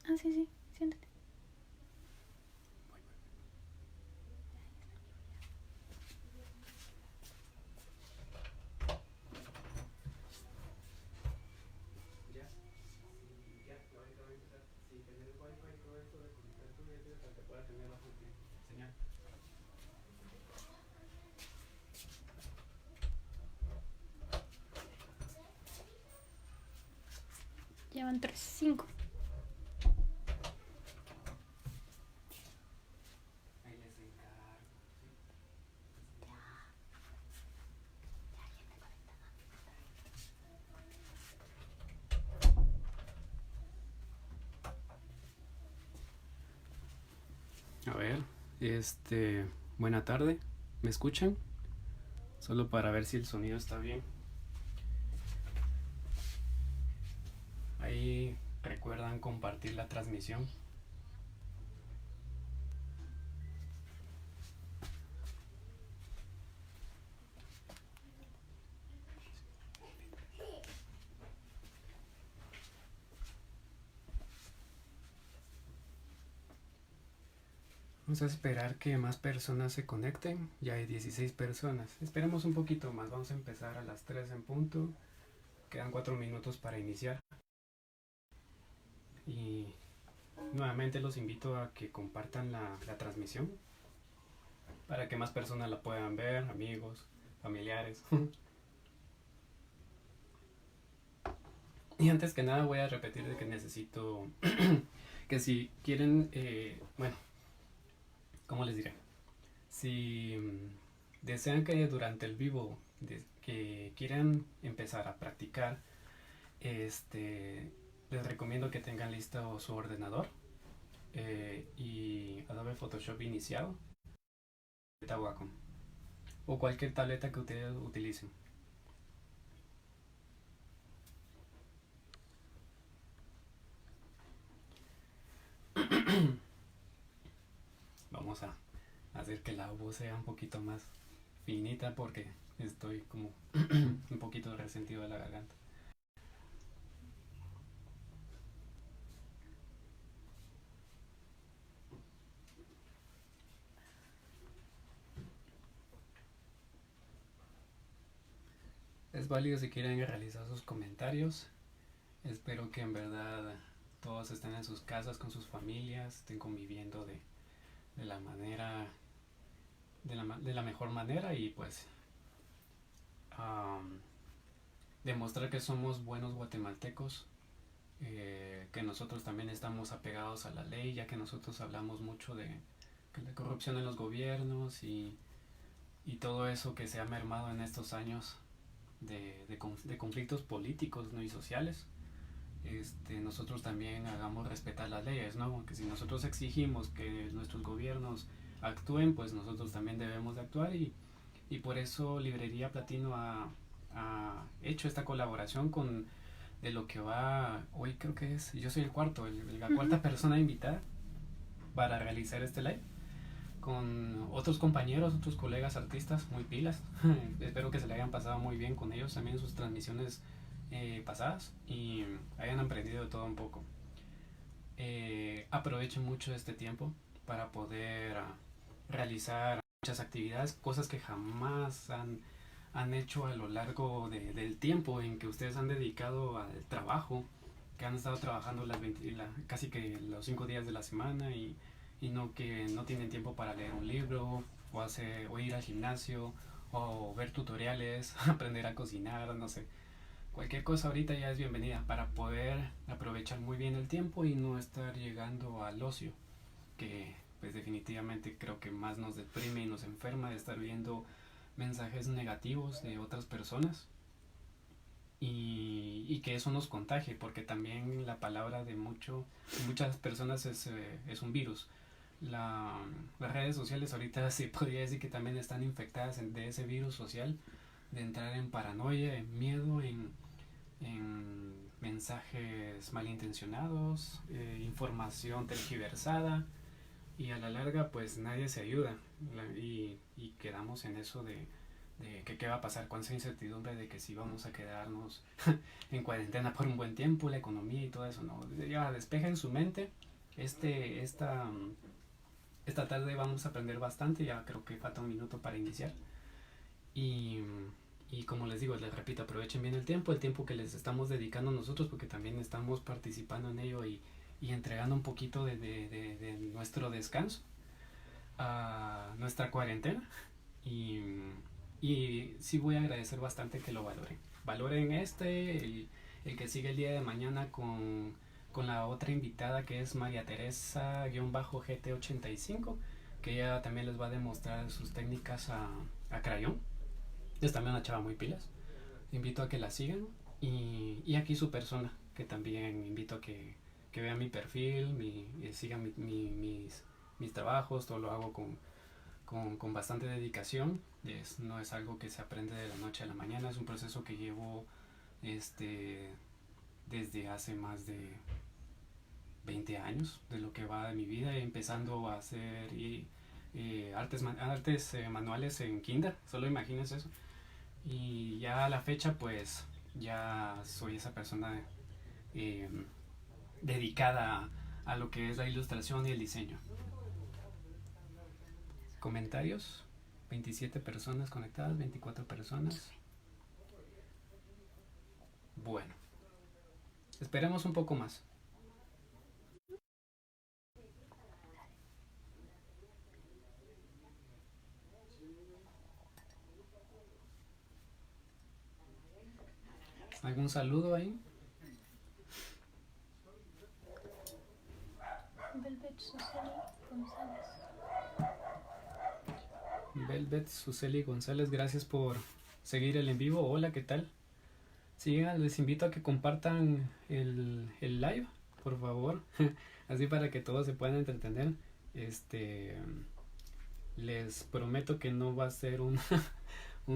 Ah, sí, sí, siéntate. Ya van tres, cinco. A ver, buena tarde, ¿me escuchan? Solo para ver si el sonido está bien. Ahí recuerdan compartir la transmisión. Vamos a esperar que más personas se conecten. Ya hay 16 personas. Esperemos un poquito más. Vamos a empezar a las 3 en punto. Quedan 4 minutos para iniciar. Y nuevamente los invito a que compartan la transmisión para que más personas la puedan ver, amigos, familiares. Y antes que nada voy a repetir de que necesito que si quieren, bueno, ¿cómo les diré? Si desean que durante el vivo que quieran empezar a practicar, les recomiendo que tengan listo su ordenador y Adobe Photoshop iniciado, Wacom, o cualquier tableta que ustedes utilicen. Vamos a hacer que la voz sea un poquito más finita porque estoy como un poquito resentido de la garganta. Es válido si quieren realizar sus comentarios. Espero que en verdad todos estén en sus casas con sus familias, estén conviviendo de la manera, de la mejor manera y pues um, demostrar que somos buenos guatemaltecos, que nosotros también estamos apegados a la ley, ya que nosotros hablamos mucho de la corrupción en los gobiernos y todo eso que se ha mermado en estos años de conflictos políticos, ¿no? Y sociales. Nosotros también hagamos respetar las leyes, ¿no? Que si nosotros exigimos que nuestros gobiernos actúen, pues nosotros también debemos de actuar y por eso Librería Platino ha hecho esta colaboración con de lo que va hoy creo que es, yo soy el cuarto, la cuarta persona invitada para realizar este live con otros compañeros, otros colegas artistas muy pilas. Espero que se le hayan pasado muy bien con ellos también en sus transmisiones pasadas y hayan aprendido de todo un poco. Aprovechen mucho este tiempo para poder realizar muchas actividades, cosas que jamás han hecho a lo largo del tiempo en que ustedes han dedicado al trabajo, que han estado trabajando casi que los 5 días de la semana y no que no tienen tiempo para leer un libro o ir al gimnasio o ver tutoriales, aprender a cocinar, no sé. Cualquier cosa ahorita ya es bienvenida para poder aprovechar muy bien el tiempo y no estar llegando al ocio, que pues definitivamente creo que más nos deprime y nos enferma de estar viendo mensajes negativos de otras personas y que eso nos contagie, porque también la palabra de muchas personas es un virus. Las redes sociales ahorita se podría decir que también están infectadas de ese virus social, de entrar en paranoia, en miedo, en mensajes malintencionados, información tergiversada y a la larga pues nadie se ayuda y quedamos en eso de de que qué va a pasar con esa incertidumbre de que si vamos a quedarnos en cuarentena por un buen tiempo, la economía y todo eso, ¿no? Ya despejen su mente. Este, esta, esta tarde vamos a aprender bastante, ya creo que falta un minuto para iniciar. Y, y como les digo, les repito, aprovechen bien el tiempo que les estamos dedicando nosotros, porque también estamos participando en ello y entregando un poquito de nuestro descanso a nuestra cuarentena. Y, y sí voy a agradecer bastante que lo valoren. Valoren el que sigue el día de mañana con la otra invitada que es María Teresa-GT85, que ella también les va a demostrar sus técnicas a crayón. Es también una chava muy pilas. Invito a que la sigan. Y aquí su persona, que también invito a que vean mi perfil, sigan mis trabajos, todo lo hago con bastante dedicación. No es algo que se aprende de la noche a la mañana, es un proceso que llevo desde hace más de 20 años de lo que va de mi vida, empezando a hacer artes manuales en kinder, solo imagínense eso. Y ya a la fecha pues ya soy esa persona eh, dedicada a lo que es la ilustración y el diseño. Comentarios: 27 personas conectadas, 24 personas. Bueno, esperemos un poco más. ¿Algún saludo ahí? Velvet Suseli González. Velvet Suseli González, gracias por seguir el en vivo. Hola, ¿qué tal? Sí, les invito a que compartan el live, por favor. Así para que todos se puedan entretener. Les prometo que no va a ser un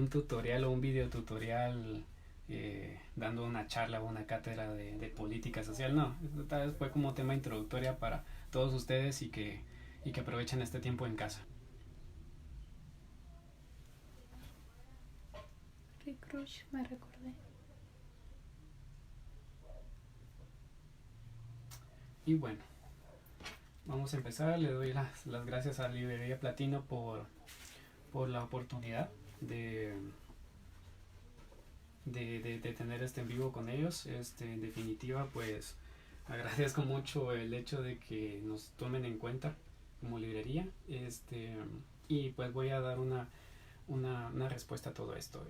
tutorial o un video tutorial dando una charla o una cátedra de política social. No, esta vez fue como tema introductoria para todos ustedes y que aprovechen este tiempo en casa. Rick Crush, me recordé. Y bueno, vamos a empezar. Le doy las gracias a Librería Platino por la oportunidad de tener este en vivo con ellos. En definitiva, pues agradezco mucho el hecho de que nos tomen en cuenta como librería. Y pues voy a dar una respuesta a todo esto.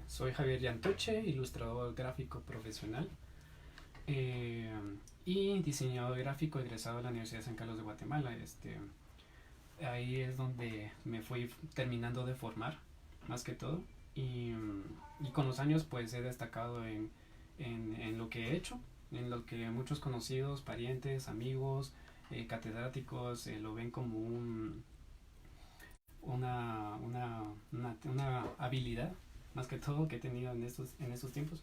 Soy Javier Yantuche, ilustrador gráfico profesional y diseñador gráfico egresado de la Universidad de San Carlos de Guatemala. Ahí es donde me fui terminando de formar, más que todo. Y con los años pues he destacado en lo que he hecho, en lo que muchos conocidos, parientes, amigos, catedráticos lo ven como una habilidad, más que todo, que he tenido en estos tiempos.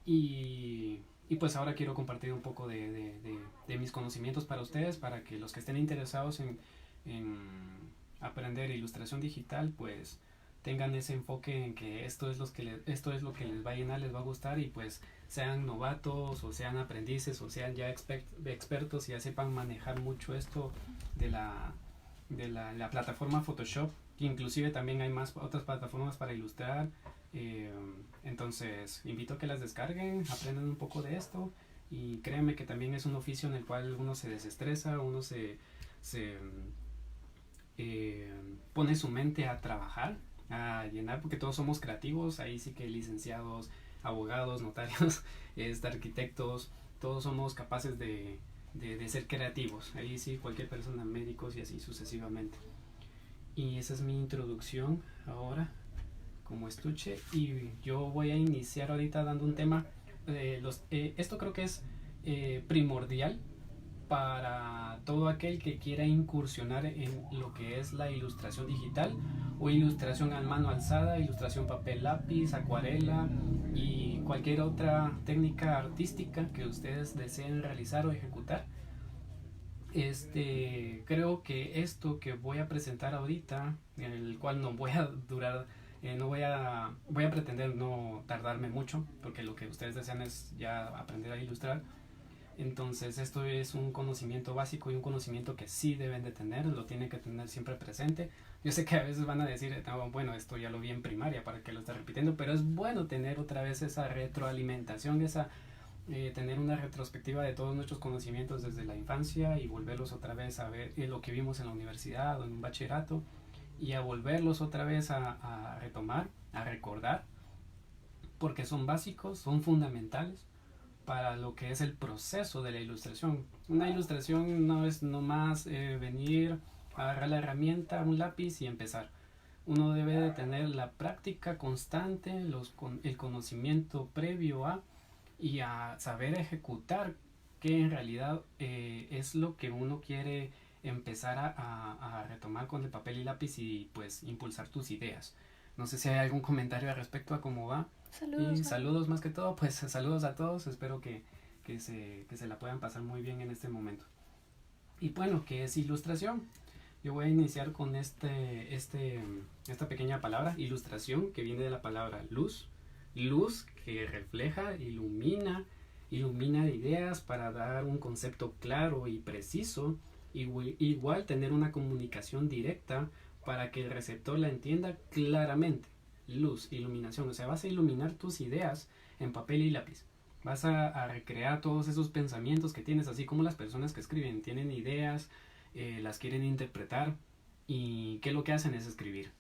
Y pues ahora quiero compartir un poco de mis conocimientos para ustedes, para que los que estén interesados en aprender ilustración digital pues tengan ese enfoque en que esto es lo que les va a llenar, les va a gustar, y pues sean novatos o sean aprendices o sean ya expertos y ya sepan manejar mucho esto de la plataforma Photoshop, que inclusive también hay otras plataformas para ilustrar. Entonces invito a que las descarguen, aprendan un poco de esto, y créanme que también es un oficio en el cual uno se desestresa, uno se pone su mente a trabajar, a llenar, porque todos somos creativos. Ahí sí que licenciados, abogados, notarios, arquitectos, todos somos capaces de ser creativos. Ahí sí, cualquier persona, médicos y así sucesivamente. Y esa es mi introducción ahora como estuche, y yo voy a iniciar ahorita dando un tema. Esto creo que es primordial para todo aquel que quiera incursionar en lo que es la ilustración digital o ilustración a mano alzada, ilustración papel lápiz, acuarela y cualquier otra técnica artística que ustedes deseen realizar o ejecutar. Creo que esto que voy a presentar ahorita, en el cual no voy a durar No voy a pretender no tardarme mucho, porque lo que ustedes desean es ya aprender a ilustrar. Entonces esto es un conocimiento básico y un conocimiento que sí deben de tener, lo tienen que tener siempre presente. Yo sé que a veces van a decir, no, bueno, esto ya lo vi en primaria, para que lo esté repitiendo, pero es bueno tener otra vez esa retroalimentación, tener una retrospectiva de todos nuestros conocimientos desde la infancia y volverlos otra vez a ver lo que vimos en la universidad o en un bachillerato y a volverlos otra vez a retomar, a recordar, porque son básicos, son fundamentales para lo que es el proceso de la ilustración. Una ilustración no es nomás venir, agarrar la herramienta, un lápiz y empezar. Uno debe de tener la práctica constante, el conocimiento previo a y a saber ejecutar que en realidad es lo que uno quiere empezar a retomar con el papel y lápiz y pues impulsar tus ideas. No sé si hay algún comentario al respecto a cómo va. Saludos. Y saludos más que todo, pues saludos a todos, espero que se la puedan pasar muy bien en este momento. Y bueno, ¿qué es ilustración? Yo voy a iniciar con esta pequeña palabra, ilustración, que viene de la palabra luz. Luz que refleja, ilumina ideas para dar un concepto claro y preciso. Igual tener una comunicación directa para que el receptor la entienda claramente. Luz, iluminación, o sea, vas a iluminar tus ideas en papel y lápiz. Vas a recrear todos esos pensamientos que tienes, así como las personas que escriben tienen ideas, las quieren interpretar y qué es lo que hacen es escribir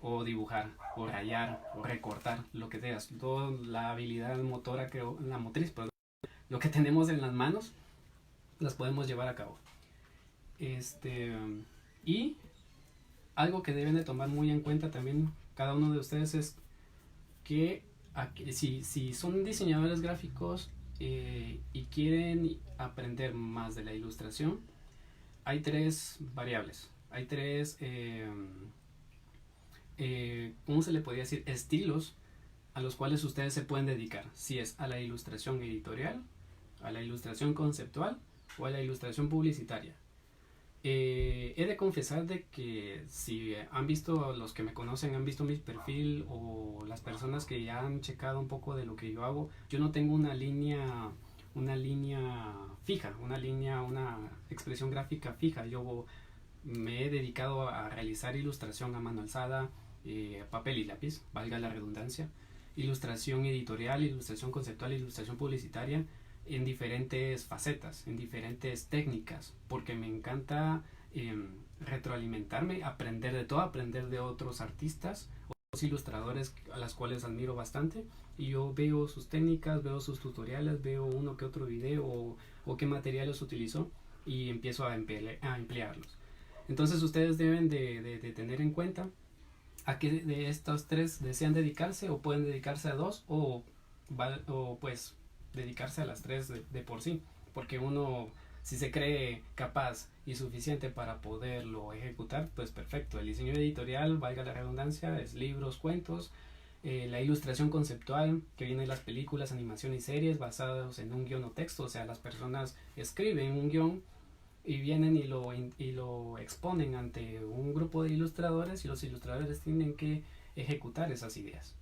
o dibujar o rayar o recortar lo que tengas, toda la habilidad motora, la motriz, perdón, lo que tenemos en las manos las podemos llevar a cabo. Y algo que deben de tomar muy en cuenta también cada uno de ustedes es que si son diseñadores gráficos y quieren aprender más de la ilustración, hay tres variables, hay tres, ¿cómo se le podría decir? Estilos a los cuales ustedes se pueden dedicar, si es a la ilustración editorial, a la ilustración conceptual o a la ilustración publicitaria. He de confesar de que si han visto, los que me conocen han visto mi perfil o las personas que ya han checado un poco de lo que yo hago, yo no tengo una línea fija, una expresión gráfica fija. Yo me he dedicado a realizar ilustración a mano alzada, papel y lápiz, valga la redundancia, ilustración editorial, ilustración conceptual, ilustración publicitaria, en diferentes facetas, en diferentes técnicas, porque me encanta retroalimentarme, aprender de todo, aprender de otros artistas, otros ilustradores a las cuales admiro bastante, y yo veo sus técnicas, veo sus tutoriales, veo uno que otro video o qué materiales utilizó y empiezo a emplearlos. Entonces ustedes deben de tener en cuenta a qué de estos tres desean dedicarse, o pueden dedicarse a dos o pues dedicarse a las tres de por sí, porque uno, si se cree capaz y suficiente para poderlo ejecutar, pues perfecto. El diseño editorial, valga la redundancia, es libros, cuentos. La ilustración conceptual, que viene de las películas, animación y series basados en un guión o texto, o sea, las personas escriben un guión y vienen y lo exponen ante un grupo de ilustradores y los ilustradores tienen que ejecutar esas ideas.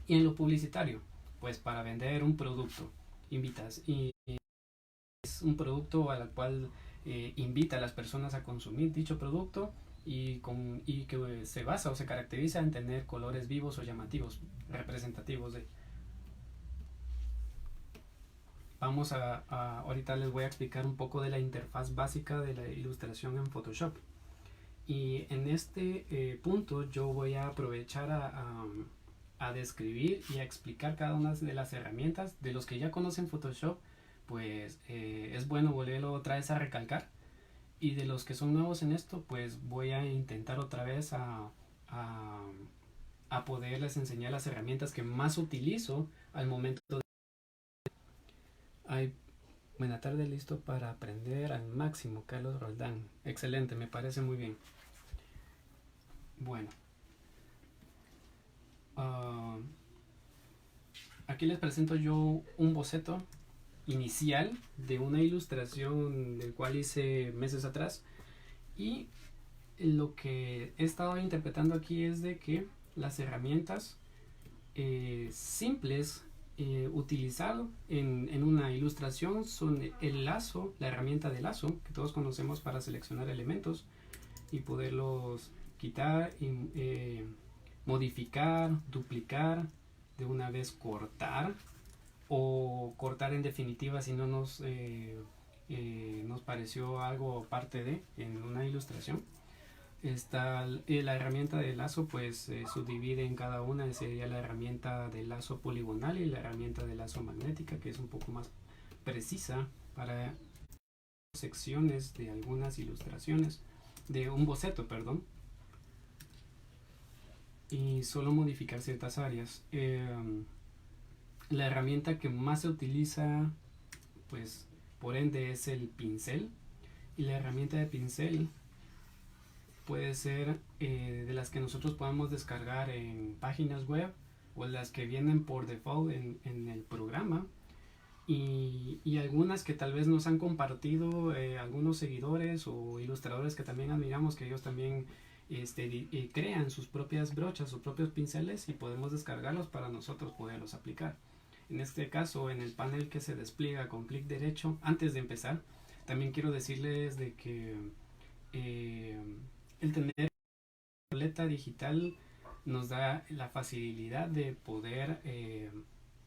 Y en lo publicitario, pues para vender un producto, es un producto al cual invita a las personas a consumir dicho producto y que se basa o se caracteriza en tener colores vivos o llamativos, representativos de. Ahorita les voy a explicar un poco de la interfaz básica de la ilustración en Photoshop. Y en este punto yo voy a aprovechar a describir y a explicar cada una de las herramientas. De los que ya conocen Photoshop, pues es bueno volverlo otra vez a recalcar, y de los que son nuevos en esto, pues voy a intentar otra vez a poderles enseñar las herramientas que más utilizo al momento de. Buena tarde, listo para aprender al máximo, Carlos Roldán. Excelente, me parece muy bien. Bueno, aquí les presento yo un boceto inicial de una ilustración del cual hice meses atrás, y lo que he estado interpretando aquí es de que las herramientas simples utilizar en una ilustración son el lazo, la herramienta de lazo que todos conocemos para seleccionar elementos y poderlos quitar, modificar, duplicar, de una vez cortar o cortar en definitiva si no nos pareció algo parte de en una ilustración. Está la herramienta de lazo, pues se subdivide en cada una. Sería la herramienta de lazo poligonal y la herramienta de lazo magnética, que es un poco más precisa para secciones de algunas ilustraciones, de un boceto, perdón, y solo modificar ciertas áreas. La herramienta que más se utiliza, pues por ende, es el pincel, y la herramienta de pincel puede ser de las que nosotros podamos descargar en páginas web o las que vienen por default en el programa, y algunas que tal vez nos han compartido algunos seguidores o ilustradores que también admiramos, que ellos también crean sus propias brochas, sus propios pinceles, y podemos descargarlos para nosotros poderlos aplicar. En este caso, en el panel que se despliega con clic derecho, antes de empezar, también quiero decirles de que el tener una tableta digital nos da la facilidad de poder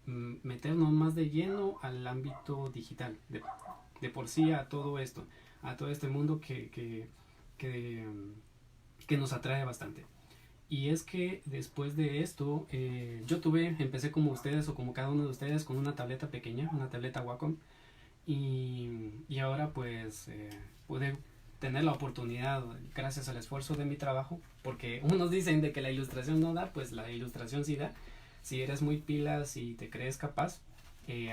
meternos más de lleno al ámbito digital, de por sí a todo esto, a todo este mundo que nos atrae bastante. Y es que después de esto, empecé como ustedes o como cada uno de ustedes con una tableta pequeña, una tableta Wacom, y ahora pues pude tener la oportunidad, gracias al esfuerzo de mi trabajo, porque unos dicen de que la ilustración no da, pues la ilustración sí da. Si eres muy pilas y te crees capaz,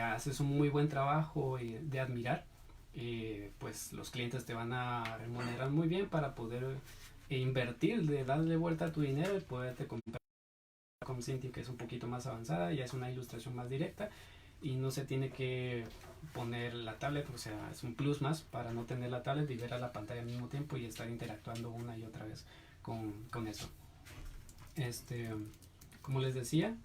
haces un muy buen trabajo de admirar, pues los clientes te van a remunerar muy bien para poder invertir, de darle vuelta a tu dinero y poderte comprar con Cintiq, que es un poquito más avanzada, ya es una ilustración más directa y no se tiene que poner la tablet, o sea, es un plus más para no tener la tablet y ver a la pantalla al mismo tiempo y estar interactuando una y otra vez con eso. Como les decía,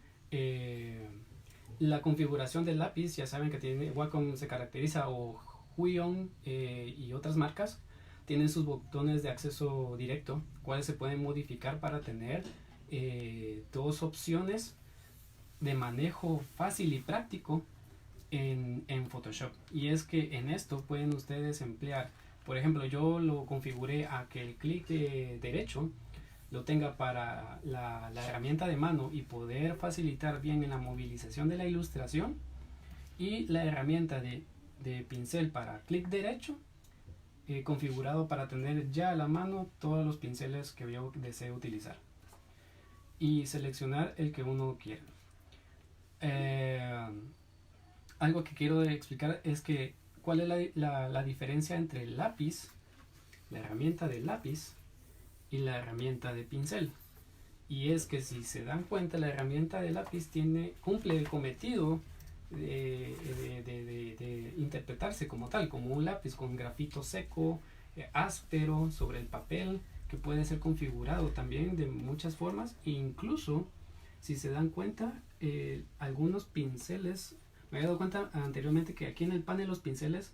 la configuración del lápiz, ya saben que tiene Wacom, se caracteriza, o Huion y otras marcas tienen sus botones de acceso directo, cuales se pueden modificar para tener dos opciones de manejo fácil y práctico en Photoshop. Y es que en esto pueden ustedes emplear, por ejemplo, yo lo configuré a que el clic derecho lo tenga para la herramienta de mano y poder facilitar bien en la movilización de la ilustración, y la herramienta de pincel para clic derecho configurado para tener ya a la mano todos los pinceles que yo deseo utilizar y seleccionar el que uno quiera. Algo que quiero explicar es que cuál es la diferencia entre el lápiz, la herramienta de lápiz, y la herramienta de pincel. Y es que si se dan cuenta, la herramienta de lápiz cumple el cometido de interpretarse como tal, como un lápiz con grafito seco, áspero sobre el papel, que puede ser configurado también de muchas formas. E incluso, si se dan cuenta, algunos pinceles, me he dado cuenta anteriormente que aquí en el panel los pinceles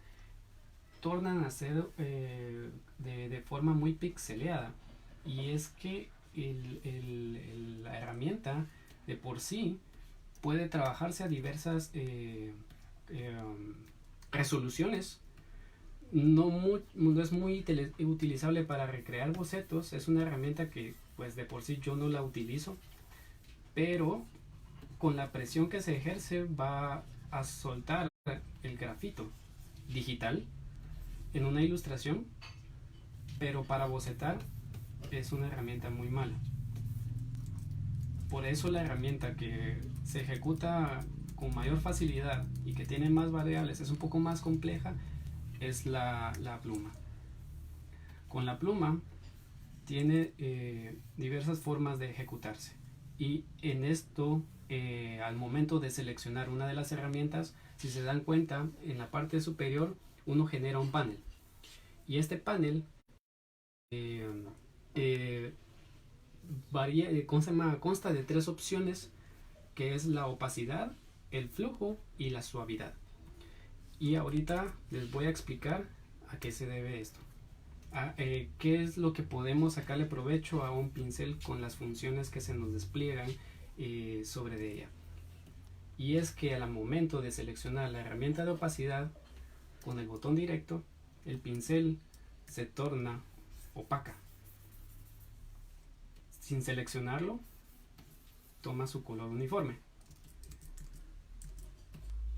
tornan a ser de forma muy pixeleada, y es que la herramienta de por sí puede trabajarse a diversas resoluciones. No es muy utilizable para recrear bocetos. Es una herramienta que pues de por sí yo no la utilizo, pero con la presión que se ejerce va a soltar el grafito digital en una ilustración, pero para bocetar es una herramienta muy mala. Por eso la herramienta que se ejecuta con mayor facilidad y que tiene más variables, es un poco más compleja, es la pluma. Con la pluma tiene diversas formas de ejecutarse, y en esto al momento de seleccionar una de las herramientas, si se dan cuenta, en la parte superior uno genera un panel, y este panel consta de tres opciones, que es la opacidad, el flujo y la suavidad. Y ahorita les voy a explicar a qué se debe esto. Qué es lo que podemos sacarle provecho a un pincel con las funciones que se nos despliegan sobre de ella. Y es que al momento de seleccionar la herramienta de opacidad con el botón directo, el pincel se torna opaca. Sin seleccionarlo, toma su color uniforme.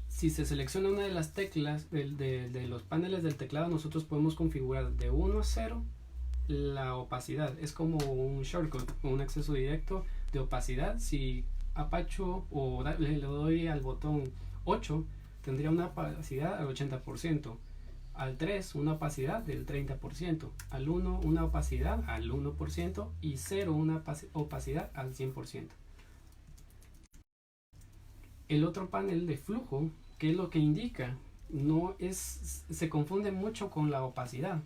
Si se selecciona una de las teclas de los paneles del teclado, nosotros podemos configurar de 1 a 0 la opacidad. Es como un shortcut, un acceso directo de opacidad. Si apacho o le doy al botón 8, tendría una opacidad al 80%. Al 3, una opacidad del 30%. Al 1, una opacidad al 1%. Y 0, una opacidad al 100%. El otro panel de flujo, ¿qué es lo que indica? Se confunde mucho con la opacidad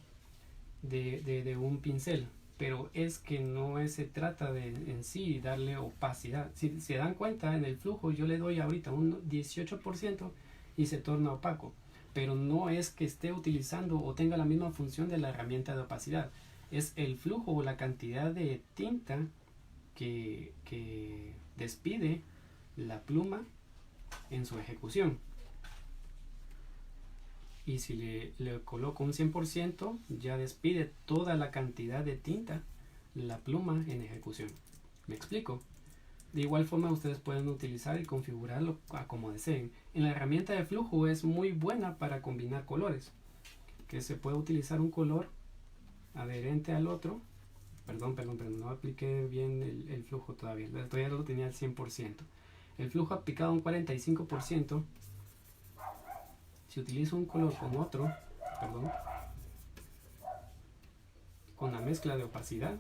de un pincel, pero es que no se trata de en sí darle opacidad. Si se dan cuenta, en el flujo yo le doy ahorita un 18% y se torna opaco, pero no es que esté utilizando o tenga la misma función de la herramienta de opacidad. Es el flujo o la cantidad de tinta que despide la pluma en su ejecución. Y si le coloco un 100%, ya despide toda la cantidad de tinta la pluma en ejecución. ¿Me explico? De igual forma ustedes pueden utilizar y configurarlo a como deseen. En la herramienta de flujo es muy buena para combinar colores, que se puede utilizar un color adherente al otro. Perdón, no apliqué bien el flujo todavía lo tenía al 100%. El flujo aplicado a un 45%. Si utilizo un color con otro, con la mezcla de opacidad,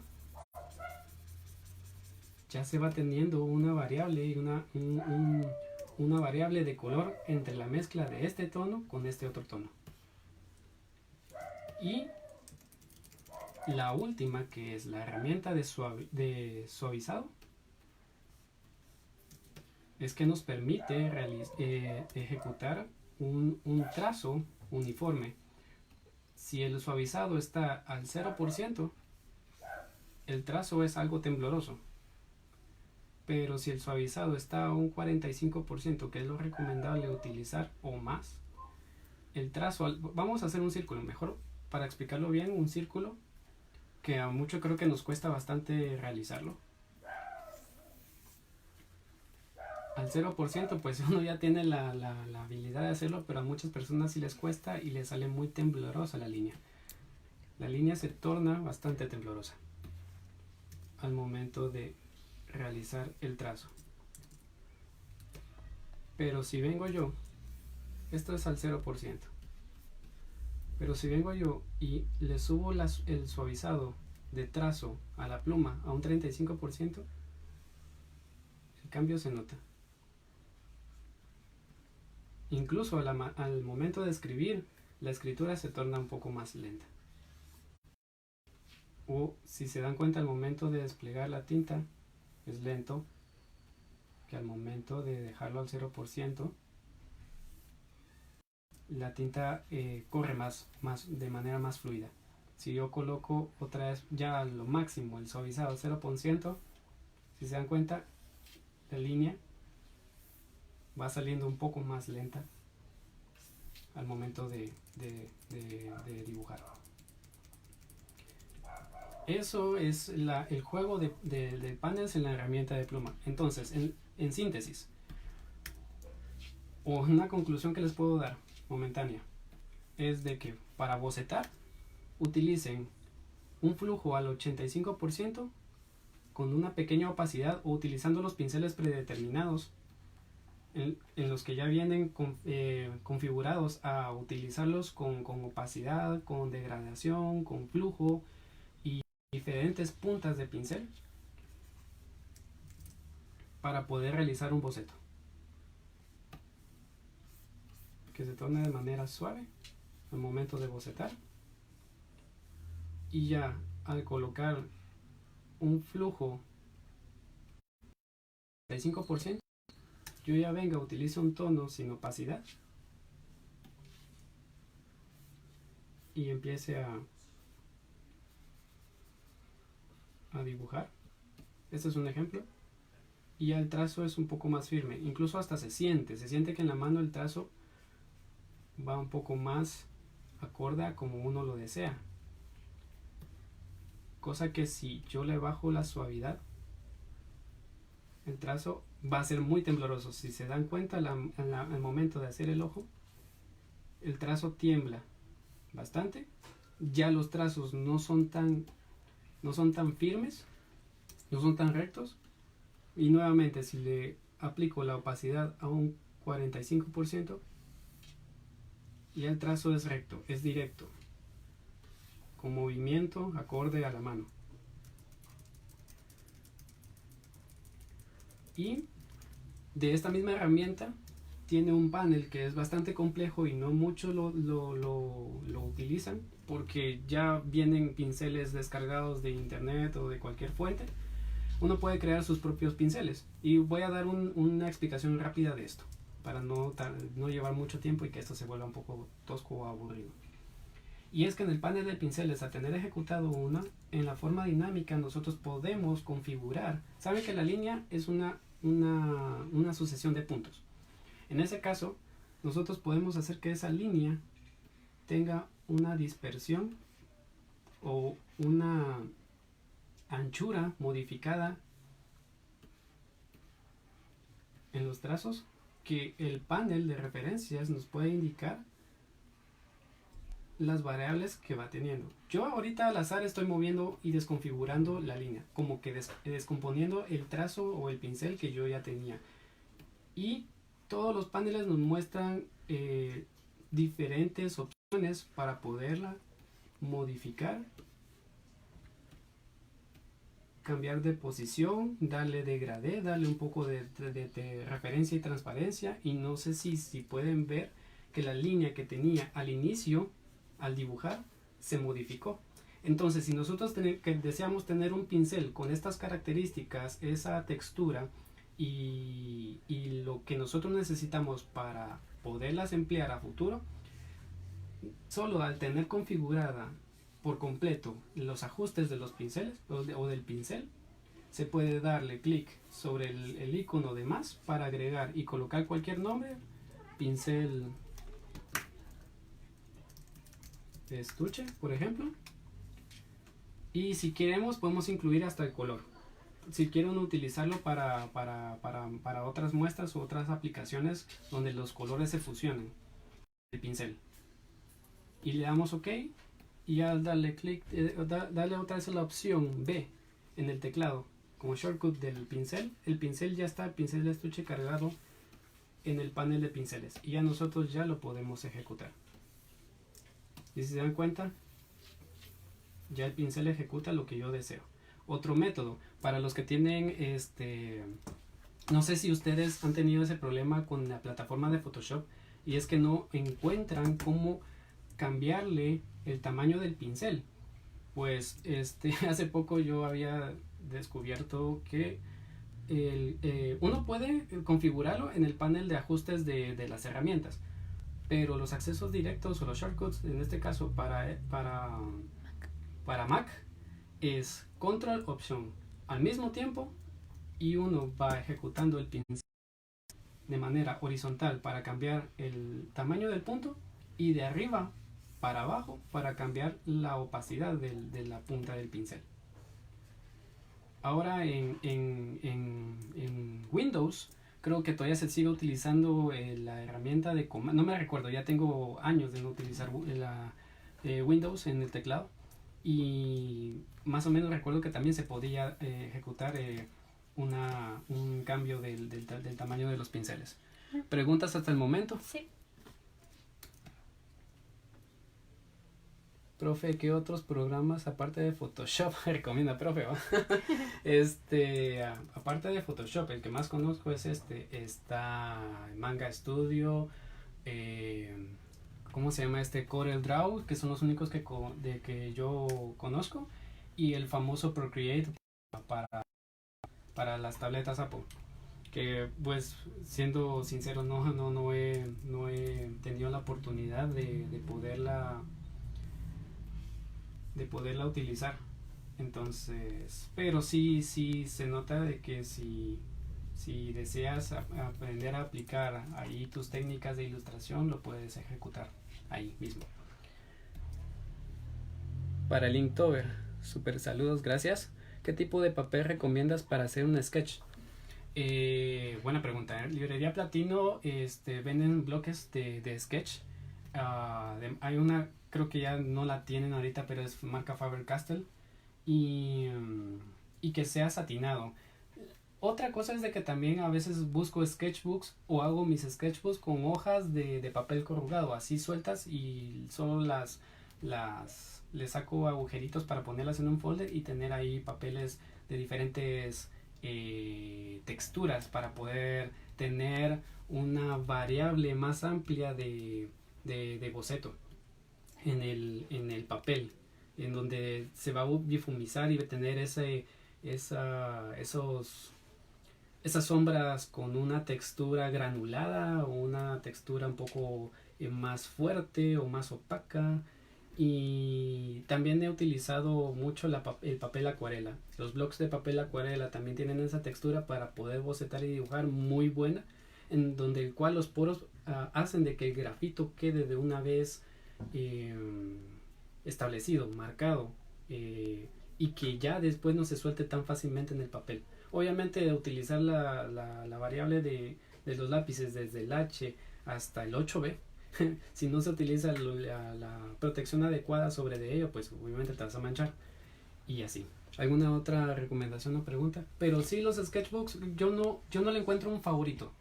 ya se va teniendo una variable y una variable de color entre la mezcla de este tono con este otro tono. Y la última, que es la herramienta de suavizado, es que nos permite ejecutar un trazo uniforme. Si el suavizado está al 0%, el trazo es algo tembloroso. Pero si el suavizado está a un 45%, que es lo recomendable utilizar, o más, el trazo, vamos a hacer un círculo, mejor para explicarlo bien, un círculo que a mucho creo que nos cuesta bastante realizarlo. Al 0% pues uno ya tiene la habilidad de hacerlo, pero a muchas personas sí les cuesta y les sale muy temblorosa la línea. La línea se torna bastante temblorosa al momento de realizar el trazo. Pero si vengo yo, esto es al 0%, pero si vengo yo y le subo el suavizado de trazo a la pluma a un 35%, el cambio se nota. Incluso al momento de escribir, la escritura se torna un poco más lenta. O si se dan cuenta, al momento de desplegar la tinta es lento, que al momento de dejarlo al 0%, la tinta corre de manera más fluida. Si yo coloco otra vez ya a lo máximo el suavizado al 0%, si se dan cuenta, la línea va saliendo un poco más lenta al momento de dibujar. Eso es el juego de panels en la herramienta de pluma. Entonces, en síntesis, o una conclusión que les puedo dar momentánea, es de que para bocetar utilicen un flujo al 85% con una pequeña opacidad, o utilizando los pinceles predeterminados en los que ya vienen configurados a utilizarlos con opacidad, con degradación, con flujo y diferentes puntas de pincel para poder realizar un boceto que se torne de manera suave al momento de bocetar. Y ya al colocar un flujo 35%, yo ya venga, utilizo un tono sin opacidad y empiece a dibujar. Este es un ejemplo. Y ya el trazo es un poco más firme, incluso hasta se siente que en la mano el trazo va un poco más acorde a como uno lo desea, cosa que si yo le bajo la suavidad, el trazo va a ser muy tembloroso. Si se dan cuenta, al momento de hacer el ojo, el trazo tiembla bastante. Ya los trazos no son tan firmes, no son tan rectos. Y nuevamente, si le aplico la opacidad a un 45%, ya el trazo es recto, es directo, con movimiento acorde a la mano. Y de esta misma herramienta tiene un panel que es bastante complejo y no mucho lo utilizan, porque ya vienen pinceles descargados de internet o de cualquier fuente. Uno puede crear sus propios pinceles y voy a dar una explicación rápida de esto para no llevar mucho tiempo y que esto se vuelva un poco tosco o aburrido. Y es que en el panel de pinceles, al tener ejecutado una, en la forma dinámica nosotros podemos configurar. Saben que la línea es una sucesión de puntos. En ese caso, nosotros podemos hacer que esa línea tenga una dispersión o una anchura modificada en los trazos, que el panel de referencias nos puede indicar las variables que va teniendo. Yo ahorita al azar estoy moviendo y desconfigurando la línea, como que descomponiendo el trazo o el pincel que yo ya tenía. Y todos los paneles nos muestran diferentes opciones para poderla modificar, cambiar de posición, darle degradé, darle un poco de referencia y transparencia. Y no sé si pueden ver que la línea que tenía al inicio, al dibujar, se modificó. Entonces, si nosotros deseamos tener un pincel con estas características, esa textura y lo que nosotros necesitamos para poderlas emplear a futuro, solo al tener configurada por completo los ajustes de los pinceles o del pincel, se puede darle clic sobre el icono de más para agregar y colocar cualquier nombre, pincel de estuche, por ejemplo. Y si queremos podemos incluir hasta el color. Si quieren utilizarlo para otras muestras u otras aplicaciones donde los colores se fusionen, el pincel. Y le damos OK. Y al darle clic, darle otra vez la opción B en el teclado como shortcut del pincel, el pincel ya está, el pincel de estuche cargado en el panel de pinceles y ya nosotros ya lo podemos ejecutar. Y si se dan cuenta, ya el pincel ejecuta lo que yo deseo. Otro método para los que tienen no sé si ustedes han tenido ese problema con la plataforma de Photoshop, y es que no encuentran cómo cambiarle el tamaño del pincel. Pues hace poco yo había descubierto que uno puede configurarlo en el panel de ajustes de las herramientas, pero los accesos directos o los shortcuts, en este caso para Mac, es control opción al mismo tiempo, y uno va ejecutando el pincel de manera horizontal para cambiar el tamaño del punto y de arriba para abajo para cambiar la opacidad de la punta del pincel. Ahora en Windows creo que todavía se sigue utilizando la herramienta de comando. No me recuerdo, ya tengo años de no utilizar Windows en el teclado, y más o menos recuerdo que también se podía ejecutar un cambio del tamaño de los pinceles. ¿Preguntas hasta el momento? Sí. Profe, ¿qué otros programas aparte de Photoshop recomienda, profe? Aparte de Photoshop, el que más conozco es está Manga Studio, ¿cómo se llama? Corel Draw, que son los únicos que yo conozco, y el famoso Procreate para las tabletas Apple. que pues siendo sincero no he tenido la oportunidad de poderla utilizar. Entonces, pero sí se nota de que si deseas aprender a aplicar ahí tus técnicas de ilustración, lo puedes ejecutar ahí mismo. Para el Inktober, super saludos, gracias. ¿Qué tipo de papel recomiendas para hacer un sketch? Buena pregunta. En Librería Platino venden bloques de sketch. Hay una, creo que ya no la tienen ahorita, pero es marca Faber-Castell. Y que sea satinado. Otra cosa es de que también a veces busco sketchbooks o hago mis sketchbooks con hojas de papel corrugado, así sueltas, y solo le saco agujeritos para ponerlas en un folder y tener ahí papeles de diferentes texturas para poder tener una variable más amplia de boceto en el papel, en donde se va a difumizar y va a tener esas sombras con una textura granulada o una textura un poco más fuerte o más opaca. Y también he utilizado mucho el papel acuarela. Los blocks de papel acuarela también tienen esa textura para poder bocetar y dibujar muy buena, en donde el cual los poros hacen de que el grafito quede de una vez establecido, marcado, y que ya después no se suelte tan fácilmente en el papel. Obviamente utilizar la variable de los lápices desde el H hasta el 8B. Si no se utiliza la protección adecuada sobre de ello, pues obviamente te vas a manchar. Y así. ¿Alguna otra recomendación o pregunta? Pero sí, los sketchbooks, yo no le encuentro un favorito.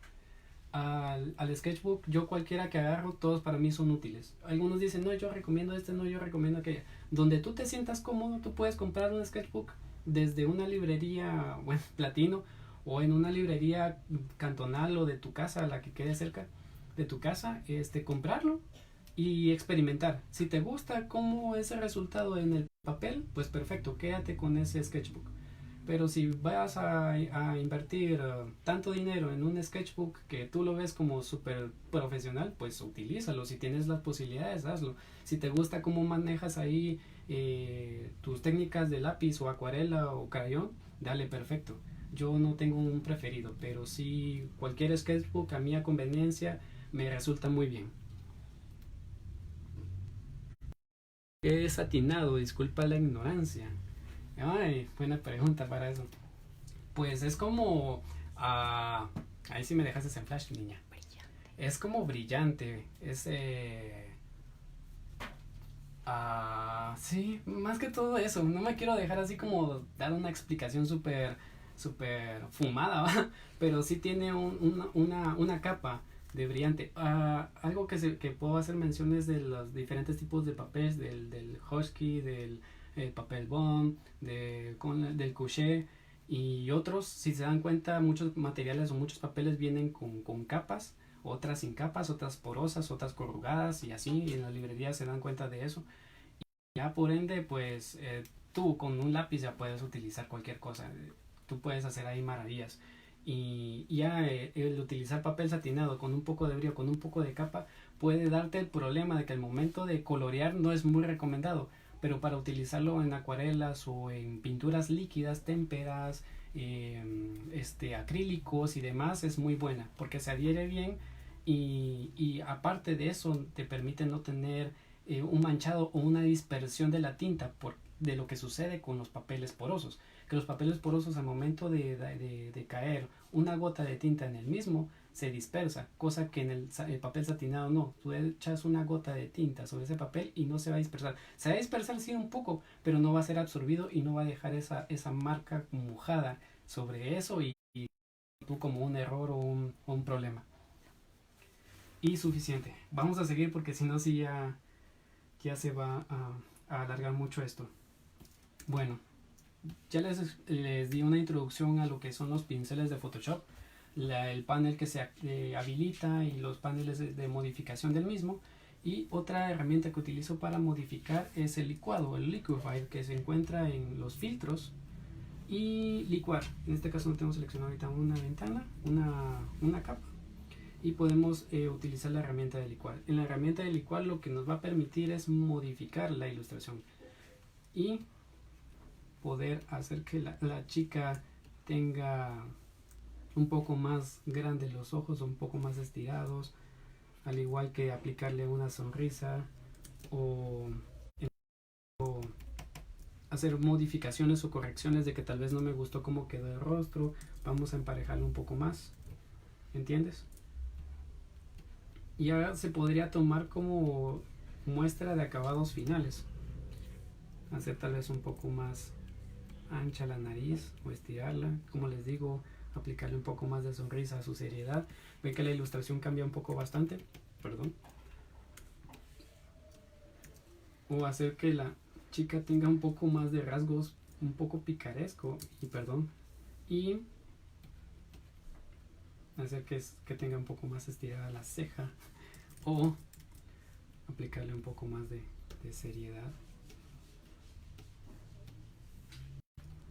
Al sketchbook, yo cualquiera que agarro, todos para mí son útiles. Algunos dicen, no, yo recomiendo no, yo recomiendo aquella. Donde tú te sientas cómodo, tú puedes comprar un sketchbook desde una librería, bueno, Platino, o en una librería cantonal o de tu casa, la que quede cerca de tu casa, comprarlo y experimentar. Si te gusta cómo es el resultado en el papel, pues perfecto, quédate con ese sketchbook. Pero si vas a invertir tanto dinero en un sketchbook que tú lo ves como súper profesional, pues utilízalo. Si tienes las posibilidades, hazlo. Si te gusta cómo manejas ahí tus técnicas de lápiz o acuarela o crayón, dale, perfecto. Yo no tengo un preferido, pero sí cualquier sketchbook a mi conveniencia me resulta muy bien. ¿Qué es satinado? Disculpa la ignorancia. Ay, buena pregunta para eso. Pues es como... ahí sí me dejaste en flash, niña. Es como brillante. Sí, más que todo eso. No me quiero dejar así como dar una explicación súper fumada, ¿va? Pero sí tiene una capa de brillante. Algo que puedo hacer menciones de los diferentes tipos de papeles, del Husky, del papel bond, del couché y otros. Si se dan cuenta, muchos materiales o muchos papeles vienen con capas, otras sin capas, otras porosas, otras corrugadas y así. Y en la librería se dan cuenta de eso. Y ya por ende, pues tú con un lápiz ya puedes utilizar cualquier cosa. Tú puedes hacer ahí maravillas. Y ya el utilizar papel satinado con un poco de brillo, con un poco de capa, puede darte el problema de que al momento de colorear no es muy recomendado, pero para utilizarlo en acuarelas o en pinturas líquidas, témperas, acrílicos y demás, es muy buena porque se adhiere bien y aparte de eso te permite no tener un manchado o una dispersión de la tinta de lo que sucede con los papeles porosos, que los papeles porosos al momento de caer una gota de tinta en el mismo se dispersa, cosa que en el papel satinado no. Tú echas una gota de tinta sobre ese papel y no se va a dispersar. Se va a dispersar sí un poco, pero no va a ser absorbido y no va a dejar esa marca mojada sobre eso y tú como un error o un problema. Y suficiente. Vamos a seguir porque si no sí ya se va a alargar mucho esto. Bueno, ya les di una introducción a lo que son los pinceles de Photoshop, el panel que se habilita y los paneles de modificación del mismo. Y otra herramienta que utilizo para modificar es el licuado, el Liquify, que se encuentra en los filtros y licuar. En este caso no tengo seleccionado ahorita una ventana, una capa, y podemos utilizar la herramienta de licuar. En la herramienta de licuar lo que nos va a permitir es modificar la ilustración y poder hacer que la chica tenga un poco más grandes los ojos, un poco más estirados, al igual que aplicarle una sonrisa o hacer modificaciones o correcciones de que tal vez no me gustó cómo quedó el rostro, vamos a emparejarlo un poco más, ¿entiendes? Y ahora se podría tomar como muestra de acabados finales, hacer tal vez un poco más ancha la nariz o estirarla, como les digo, aplicarle un poco más de sonrisa a su seriedad. Ven que la ilustración cambia un poco bastante, perdón, o hacer que la chica tenga un poco más de rasgos un poco picaresco y hacer que tenga un poco más estirada la ceja o aplicarle un poco más de seriedad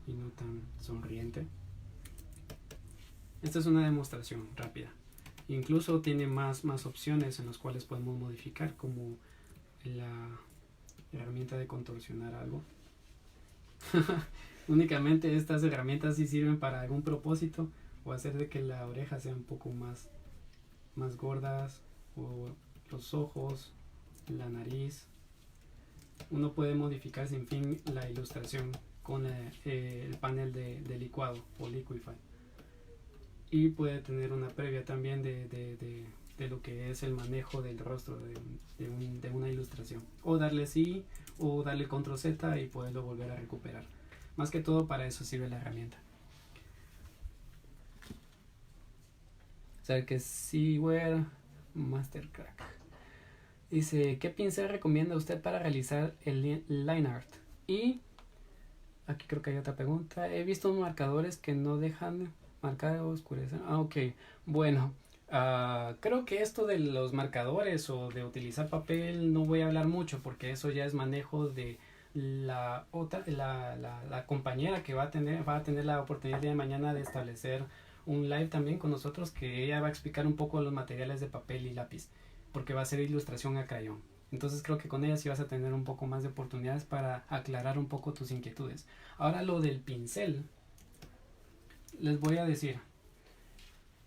y no tan sonriente. Esta es una demostración rápida, incluso tiene más opciones en las cuales podemos modificar, como la herramienta de contorsionar algo. Únicamente estas herramientas sí sirven para algún propósito, o hacer de que la oreja sea un poco más gordas, o los ojos, la nariz. Uno puede modificar sin fin la ilustración con el panel de licuado o Liquify, y puede tener una previa también de lo que es el manejo del rostro de una ilustración, o darle sí o darle control Z y poderlo volver a recuperar. Más que todo para eso sirve la herramienta. O sea que Seaware Mastercrack dice: ¿qué pincel recomienda usted para realizar el line art? Y aquí creo que hay otra pregunta. He visto marcadores que no dejan marcar o oscurecer. Ok, bueno, creo que esto de los marcadores o de utilizar papel no voy a hablar mucho, porque eso ya es manejo de la compañera que va a tener la oportunidad de mañana de establecer un live también con nosotros, que ella va a explicar un poco los materiales de papel y lápiz, porque va a ser ilustración a crayón. Entonces creo que con ella sí vas a tener un poco más de oportunidades para aclarar un poco tus inquietudes. Ahora, lo del pincel, les voy a decir,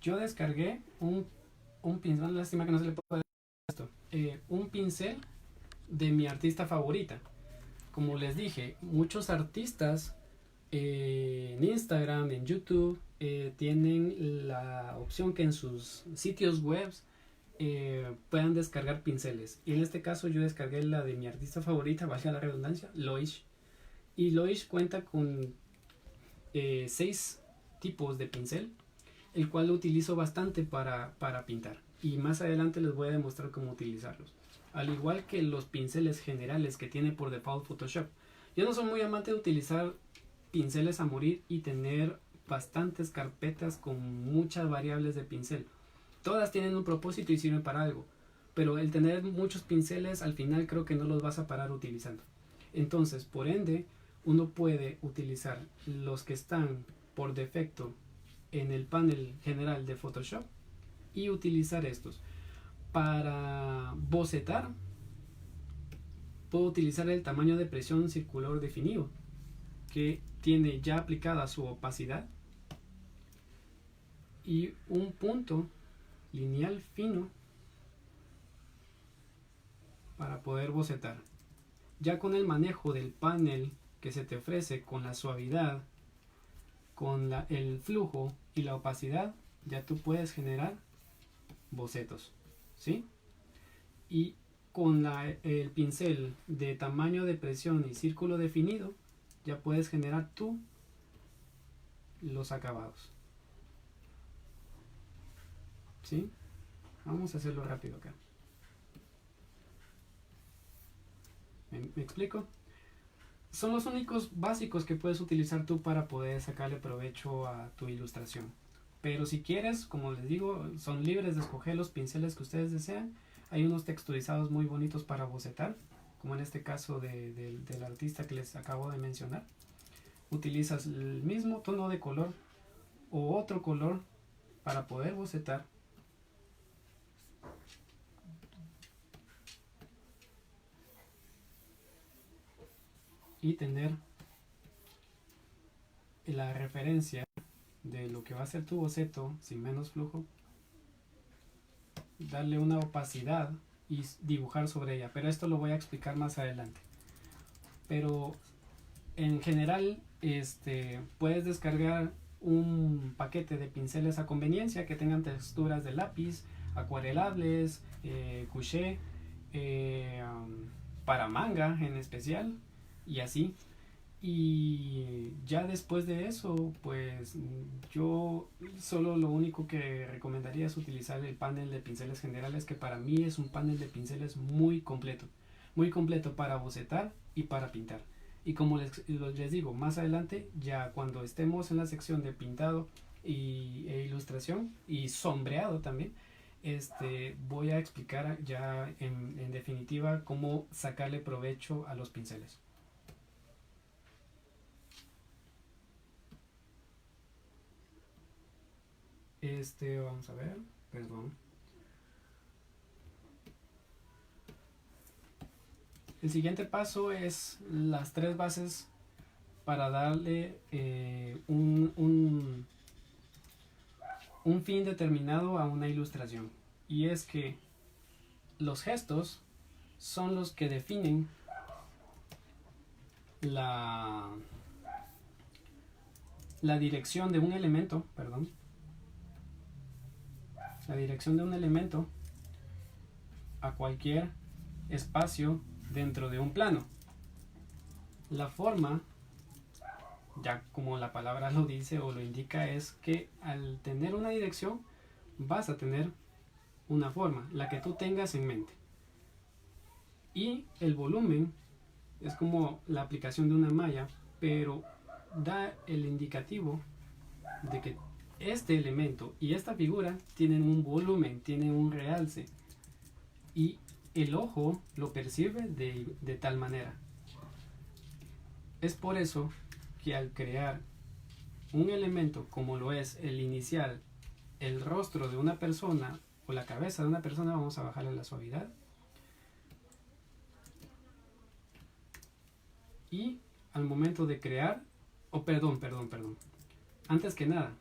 yo descargué un pincel, lástima que no se le puede ver esto, un pincel de mi artista favorita. Como les dije, muchos artistas en Instagram, en YouTube, tienen la opción que en sus sitios web puedan descargar pinceles. Y en este caso yo descargué la de mi artista favorita, valga la redundancia, Loish. Y Loish cuenta con 6 tipos de pincel, el cual lo utilizo bastante para pintar. Y más adelante les voy a demostrar cómo utilizarlos. Al igual que los pinceles generales que tiene por default Photoshop. Yo no soy muy amante de utilizar pinceles a morir y tener bastantes carpetas con muchas variables de pincel. Todas tienen un propósito y sirven para algo, pero el tener muchos pinceles al final creo que no los vas a parar utilizando. Entonces, por ende, uno puede utilizar los que están por defecto en el panel general de Photoshop y utilizar estos. Para bocetar, puedo utilizar el tamaño de presión circular definido, que tiene ya aplicada su opacidad, y un punto lineal fino para poder bocetar. Ya con el manejo del panel que se te ofrece, con la suavidad, con el flujo y la opacidad, ya tú puedes generar bocetos, ¿sí? Y con el pincel de tamaño de presión y círculo definido, ya puedes generar tú los acabados, ¿sí? Vamos a hacerlo rápido acá. ¿Me explico? Son los únicos básicos que puedes utilizar tú para poder sacarle provecho a tu ilustración. Pero si quieres, como les digo, son libres de escoger los pinceles que ustedes desean. Hay unos texturizados muy bonitos para bocetar, como en este caso del artista que les acabo de mencionar. utilizas el mismo tono de color o otro color para poder bocetar. Y tener la referencia de lo que va a ser tu boceto sin menos flujo, darle una opacidad y dibujar sobre ella, pero esto lo voy a explicar más adelante. Pero en general puedes descargar un paquete de pinceles a conveniencia que tengan texturas de lápiz, acuarelables, couché, para manga en especial, y así. Y ya después de eso, pues yo solo lo único que recomendaría es utilizar el panel de pinceles generales, que para mí es un panel de pinceles muy completo para bocetar y para pintar. Y como les digo, más adelante, ya cuando estemos en la sección de pintado e ilustración y sombreado también, voy a explicar ya en definitiva cómo sacarle provecho a los pinceles. Vamos a ver, perdón. El siguiente paso es las 3 bases para darle un fin determinado a una ilustración. Y es que los gestos son los que definen la dirección de un elemento, la dirección de un elemento a cualquier espacio dentro de un plano. La forma, ya como la palabra lo dice o lo indica, es que al tener una dirección vas a tener una forma, la que tú tengas en mente. Y el volumen es como la aplicación de una malla, pero da el indicativo de que este elemento y esta figura tienen un volumen, tienen un realce, y el ojo lo percibe de tal manera. Es por eso que al crear un elemento como lo es el inicial, el rostro de una persona o la cabeza de una persona, vamos a bajarle la suavidad. Y al momento de crear, perdón. Antes que nada,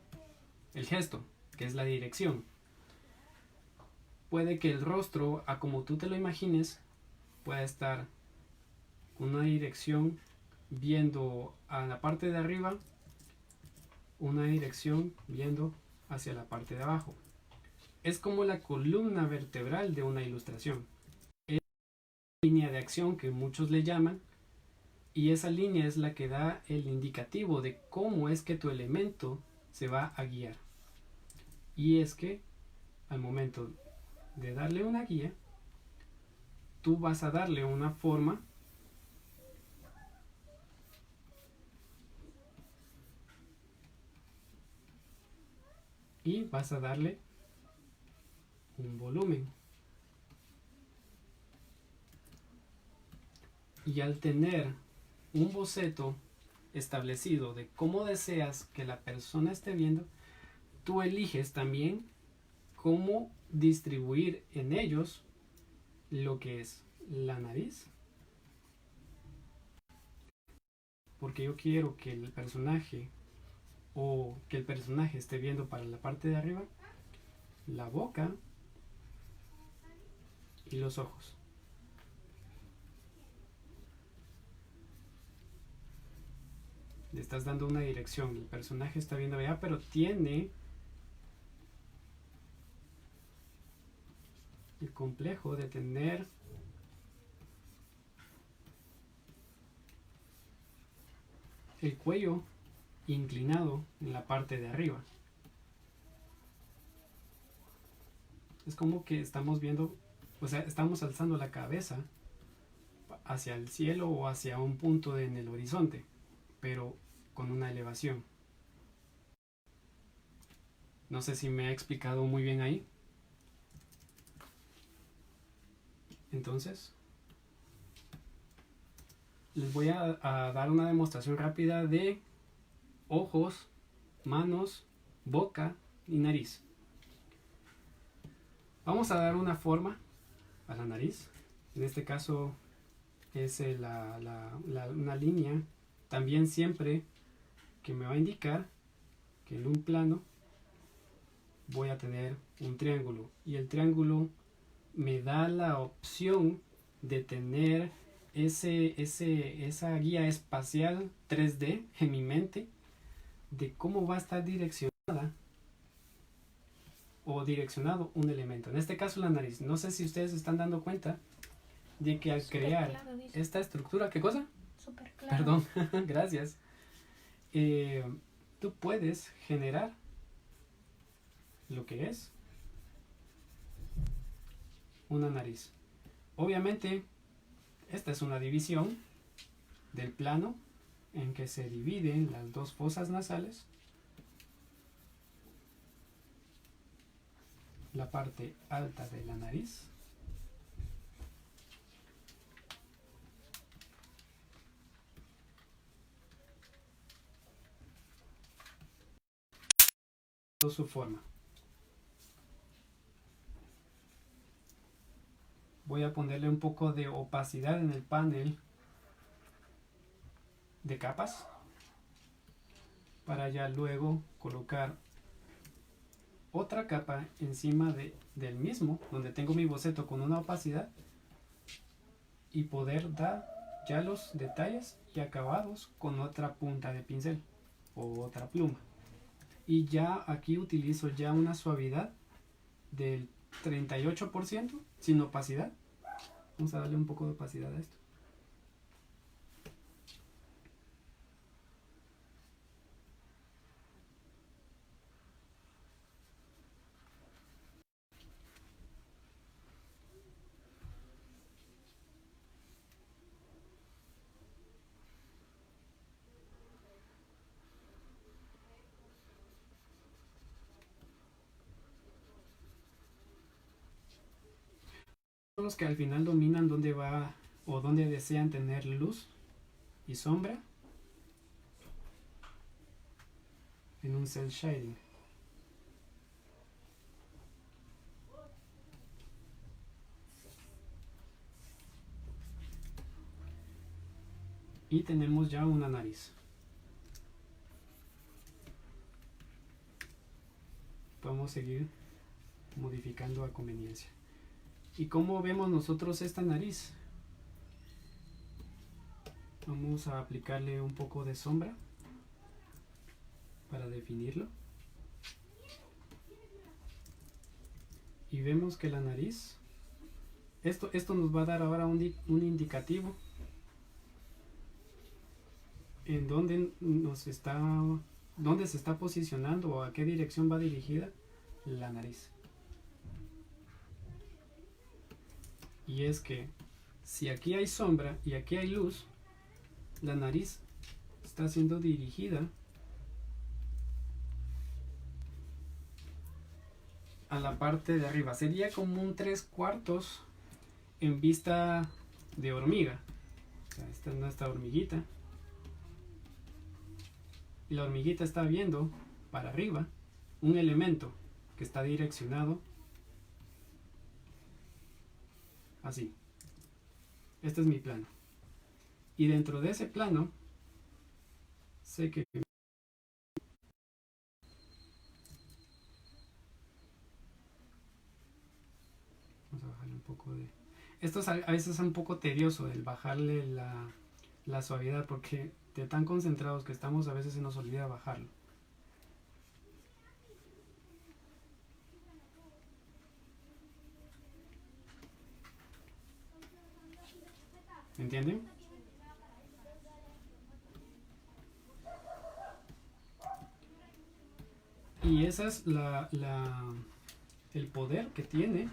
el gesto, que es la dirección. Puede que el rostro, a como tú te lo imagines, pueda estar con una dirección viendo a la parte de arriba, una dirección viendo hacia la parte de abajo. Es como la columna vertebral de una ilustración. Es la línea de acción que muchos le llaman, y esa línea es la que da el indicativo de cómo es que tu elemento se va a guiar. Y es que al momento de darle una guía, tú vas a darle una forma y vas a darle un volumen. Y al tener un boceto establecido de cómo deseas que la persona esté viendo, tú eliges también cómo distribuir en ellos lo que es la nariz, porque yo quiero que el personaje esté viendo para la parte de arriba, la boca y los ojos. Le estás dando una dirección, el personaje está viendo allá, pero tiene el complejo de tener el cuello inclinado en la parte de arriba. Es como que estamos viendo, o sea, estamos alzando la cabeza hacia el cielo o hacia un punto en el horizonte, pero con una elevación. No sé si me he explicado muy bien ahí. Entonces, les voy a dar una demostración rápida de ojos, manos, boca y nariz. Vamos a dar una forma a la nariz. En este caso es una línea también siempre que me va a indicar que en un plano voy a tener un triángulo, y el triángulo me da la opción de tener esa guía espacial 3D en mi mente de cómo va a estar direccionada o direccionado un elemento. En este caso la nariz. No sé si ustedes se están dando cuenta de que al Súper crear claro, dice. esta estructura, ¿qué cosa? Súper claro. Perdón, gracias. Tú puedes generar lo que es una nariz. Obviamente, esta es una división del plano en que se dividen las dos fosas nasales, la parte alta de la nariz o su forma. Voy a ponerle un poco de opacidad en el panel de capas para ya luego colocar otra capa encima del mismo, donde tengo mi boceto con una opacidad, y poder dar ya los detalles y acabados con otra punta de pincel o otra pluma. Y ya aquí utilizo ya una suavidad del 38% sin opacidad. Vamos a darle un poco de opacidad a esto. Son los que al final dominan dónde va o dónde desean tener luz y sombra en un cel shading. Y tenemos ya una nariz. Podemos seguir modificando a conveniencia. ¿Y cómo vemos nosotros esta nariz? Vamos a aplicarle un poco de sombra para definirlo. Y vemos que la nariz, esto nos va a dar ahora un indicativo en dónde se está posicionando o a qué dirección va dirigida la nariz. Y es que si aquí hay sombra y aquí hay luz, la nariz está siendo dirigida a la parte de arriba. Sería como un 3/4 en vista de hormiga. O sea, esta es nuestra hormiguita. Y la hormiguita está viendo para arriba un elemento que está direccionado así. Este es mi plano. Y dentro de ese plano, sé que vamos a bajarle un poco de... Esto es a veces un poco tedioso el bajarle la suavidad, porque de tan concentrados que estamos a veces se nos olvida bajarlo. ¿Me entienden? Y esa es el poder que tiene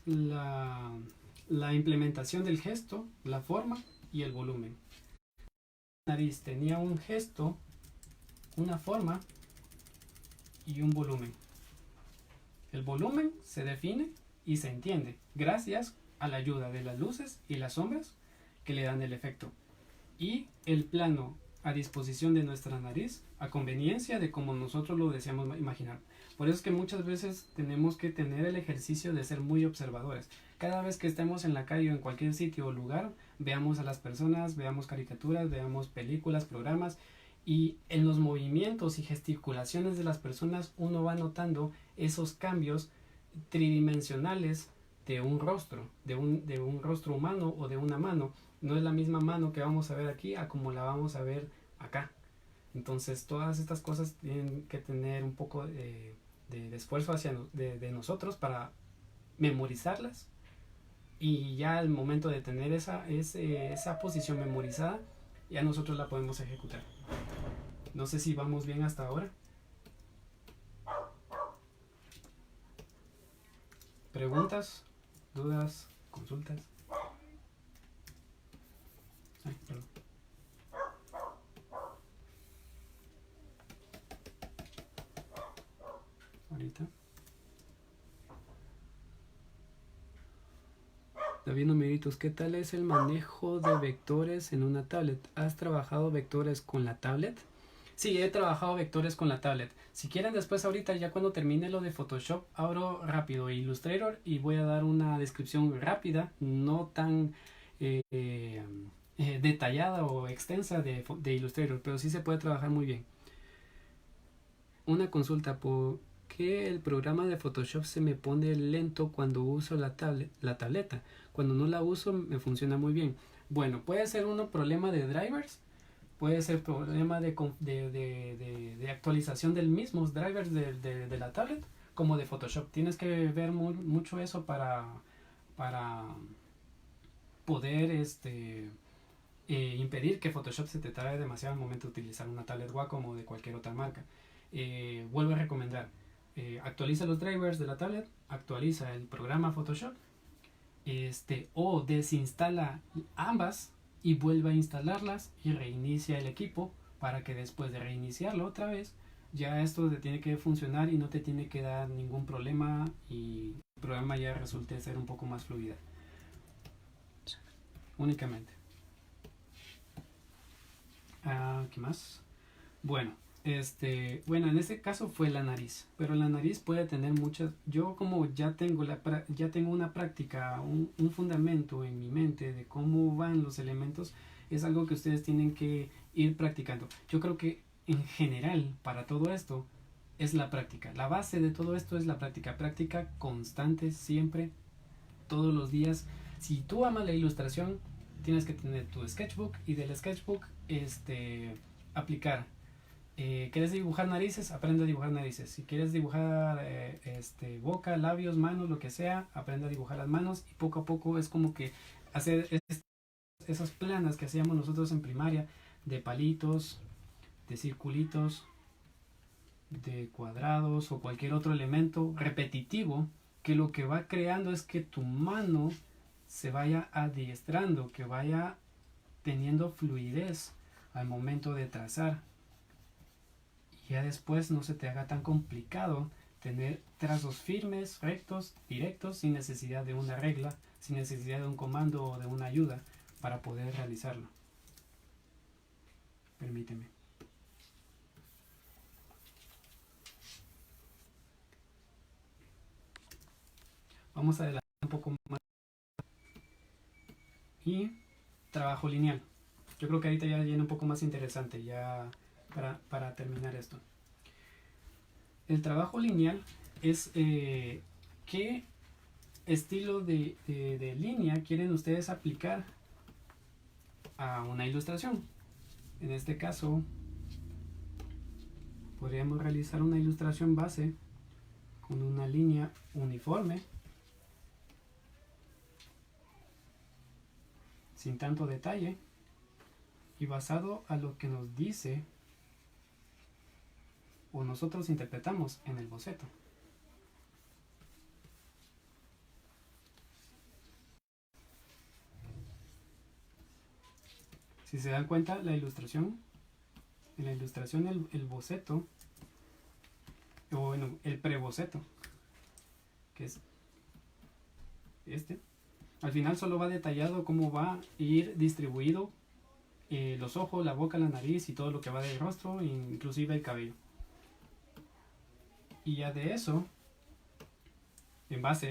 la implementación del gesto, la forma y el volumen. La nariz tenía un gesto, una forma y un volumen. El volumen se define y se entiende gracias a la ayuda de las luces y las sombras que le dan el efecto. Y el plano a disposición de nuestra nariz, a conveniencia de como nosotros lo deseamos imaginar. Por eso es que muchas veces tenemos que tener el ejercicio de ser muy observadores. Cada vez que estemos en la calle o en cualquier sitio o lugar, veamos a las personas, veamos caricaturas, veamos películas, programas, y en los movimientos y gesticulaciones de las personas uno va notando esos cambios tridimensionales de un rostro, de un rostro humano o de una mano. No es la misma mano que vamos a ver aquí a como la vamos a ver acá. Entonces todas estas cosas tienen que tener un poco de esfuerzo de nosotros para memorizarlas, y ya al momento de tener esa posición memorizada, ya nosotros la podemos ejecutar. No sé si vamos bien hasta ahora. ¿Preguntas? ¿Dudas? ¿Consultas? Ay, perdón. Ahorita. David Numeritos, ¿qué tal es el manejo de vectores en una tablet? ¿Has trabajado vectores con la tablet? Sí, he trabajado vectores con la tablet. Si quieren después ahorita, ya cuando termine lo de Photoshop, abro rápido Illustrator y voy a dar una descripción rápida, no tan detallada o extensa de Illustrator, pero sí se puede trabajar muy bien. Una consulta, ¿por qué el programa de Photoshop se me pone lento cuando uso la tableta? Cuando no la uso me funciona muy bien. Bueno, puede ser un problema de drivers, puede ser problema de actualización del mismo drivers de la tablet, como de Photoshop. Tienes que ver mucho eso para poder impedir que Photoshop se te trabe demasiado al momento de utilizar una tablet Wacom o de cualquier otra marca. Vuelvo a recomendar, actualiza los drivers de la tablet, actualiza el programa Photoshop, o desinstala ambas y vuelve a instalarlas y reinicia el equipo para que después de reiniciarlo otra vez ya esto te tiene que funcionar y no te tiene que dar ningún problema y el programa ya resulte ser un poco más fluida únicamente. ¿Qué más? Bueno, en este caso fue la nariz, pero la nariz puede tener muchas. Yo como ya tengo una práctica, un fundamento en mi mente de cómo van los elementos, es algo que ustedes tienen que ir practicando. Yo creo que en general para todo esto es la práctica. La base de todo esto es la práctica constante, siempre, todos los días. Si tú amas la ilustración, tienes que tener tu sketchbook y del sketchbook aplicar. ¿Quieres dibujar narices? Aprende a dibujar narices. Si quieres dibujar boca, labios, manos, lo que sea, aprende a dibujar las manos, y poco a poco es como que hacer esas planas que hacíamos nosotros en primaria, de palitos, de circulitos, de cuadrados o cualquier otro elemento repetitivo, que lo que va creando es que tu mano se vaya adiestrando, que vaya teniendo fluidez al momento de trazar. Y ya después no se te haga tan complicado tener trazos firmes, rectos, directos, sin necesidad de una regla, sin necesidad de un comando o de una ayuda para poder realizarlo. Permíteme. Vamos a adelantar un poco más. Y trabajo lineal. Yo creo que ahorita ya viene un poco más interesante ya para terminar esto. El trabajo lineal es qué estilo de línea quieren ustedes aplicar a una ilustración. En este caso podríamos realizar una ilustración base con una línea uniforme, sin tanto detalle, y basado a lo que nos dice o nosotros interpretamos en el boceto. Si se dan cuenta, en la ilustración el boceto, o bueno, el preboceto, que es al final solo va detallado cómo va a ir distribuido los ojos, la boca, la nariz y todo lo que va del rostro, inclusive el cabello. Y ya de eso,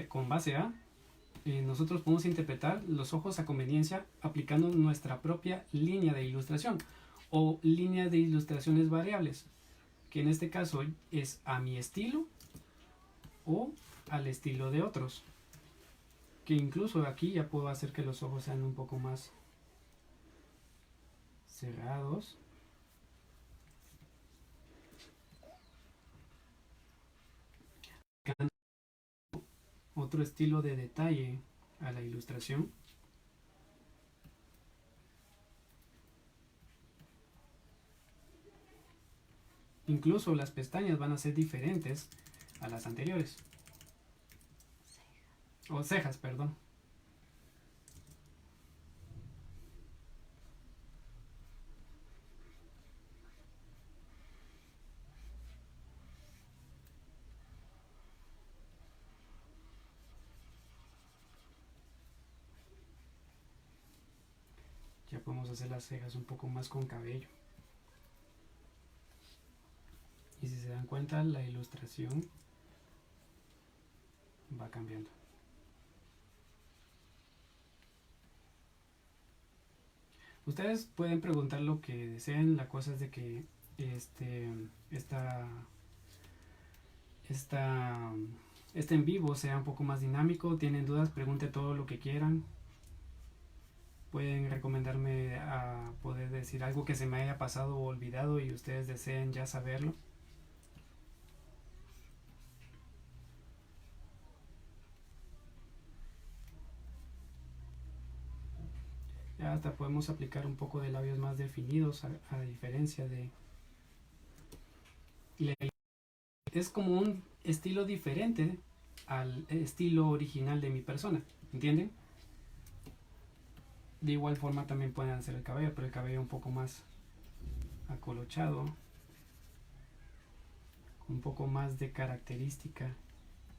con base a, nosotros podemos interpretar los ojos a conveniencia aplicando nuestra propia línea de ilustración o línea de ilustraciones variables, que en este caso es a mi estilo o al estilo de otros, que incluso aquí ya puedo hacer que los ojos sean un poco más cerrados. Otro estilo de detalle a la ilustración. Incluso las pestañas van a ser diferentes a las anteriores. O cejas, perdón. Ya podemos hacer las cejas un poco más con cabello. Y si se dan cuenta, la ilustración va cambiando. Ustedes pueden preguntar lo que deseen. La cosa es de que este en vivo sea un poco más dinámico. Tienen dudas, pregunte todo lo que quieran. Pueden recomendarme a poder decir algo que se me haya pasado o olvidado y ustedes deseen ya saberlo. Ya hasta podemos aplicar un poco de labios más definidos a diferencia de... Es como un estilo diferente al estilo original de mi persona, ¿entienden? De igual forma también pueden hacer el cabello, pero el cabello un poco más acolochado, un poco más de característica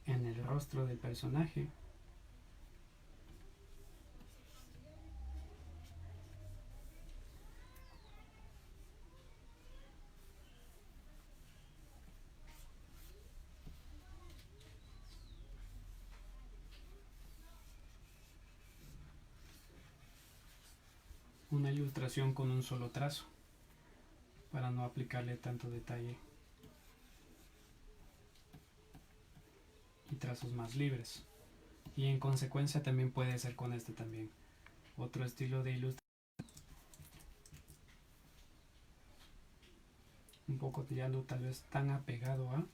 en el rostro del personaje. Una ilustración con un solo trazo para no aplicarle tanto detalle y trazos más libres, y en consecuencia también puede ser con este también otro estilo de ilustración un poco ya no tal vez tan apegado a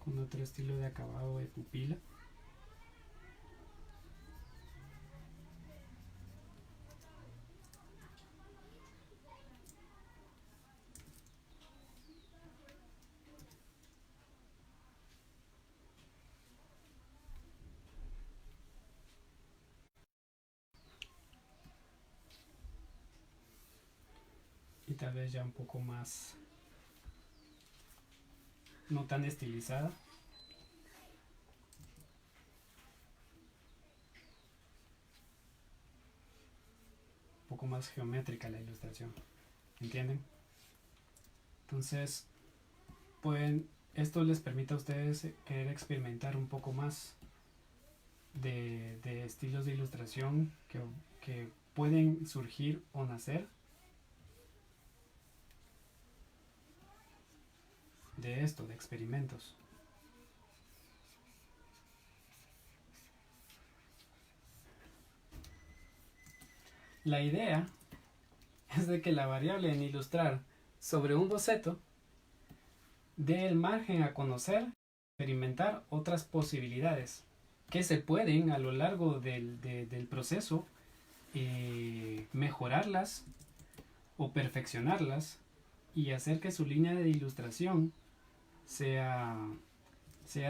con otro estilo de acabado de pupila. Y tal vez ya un poco más no tan estilizada, un poco más geométrica la ilustración, ¿entienden? Entonces esto les permite a ustedes querer experimentar un poco más de estilos de ilustración que pueden surgir o nacer de esto, de experimentos. La idea es de que la variable en ilustrar sobre un boceto dé el margen a conocer, experimentar otras posibilidades que se pueden a lo largo del proceso mejorarlas o perfeccionarlas y hacer que su línea de ilustración sea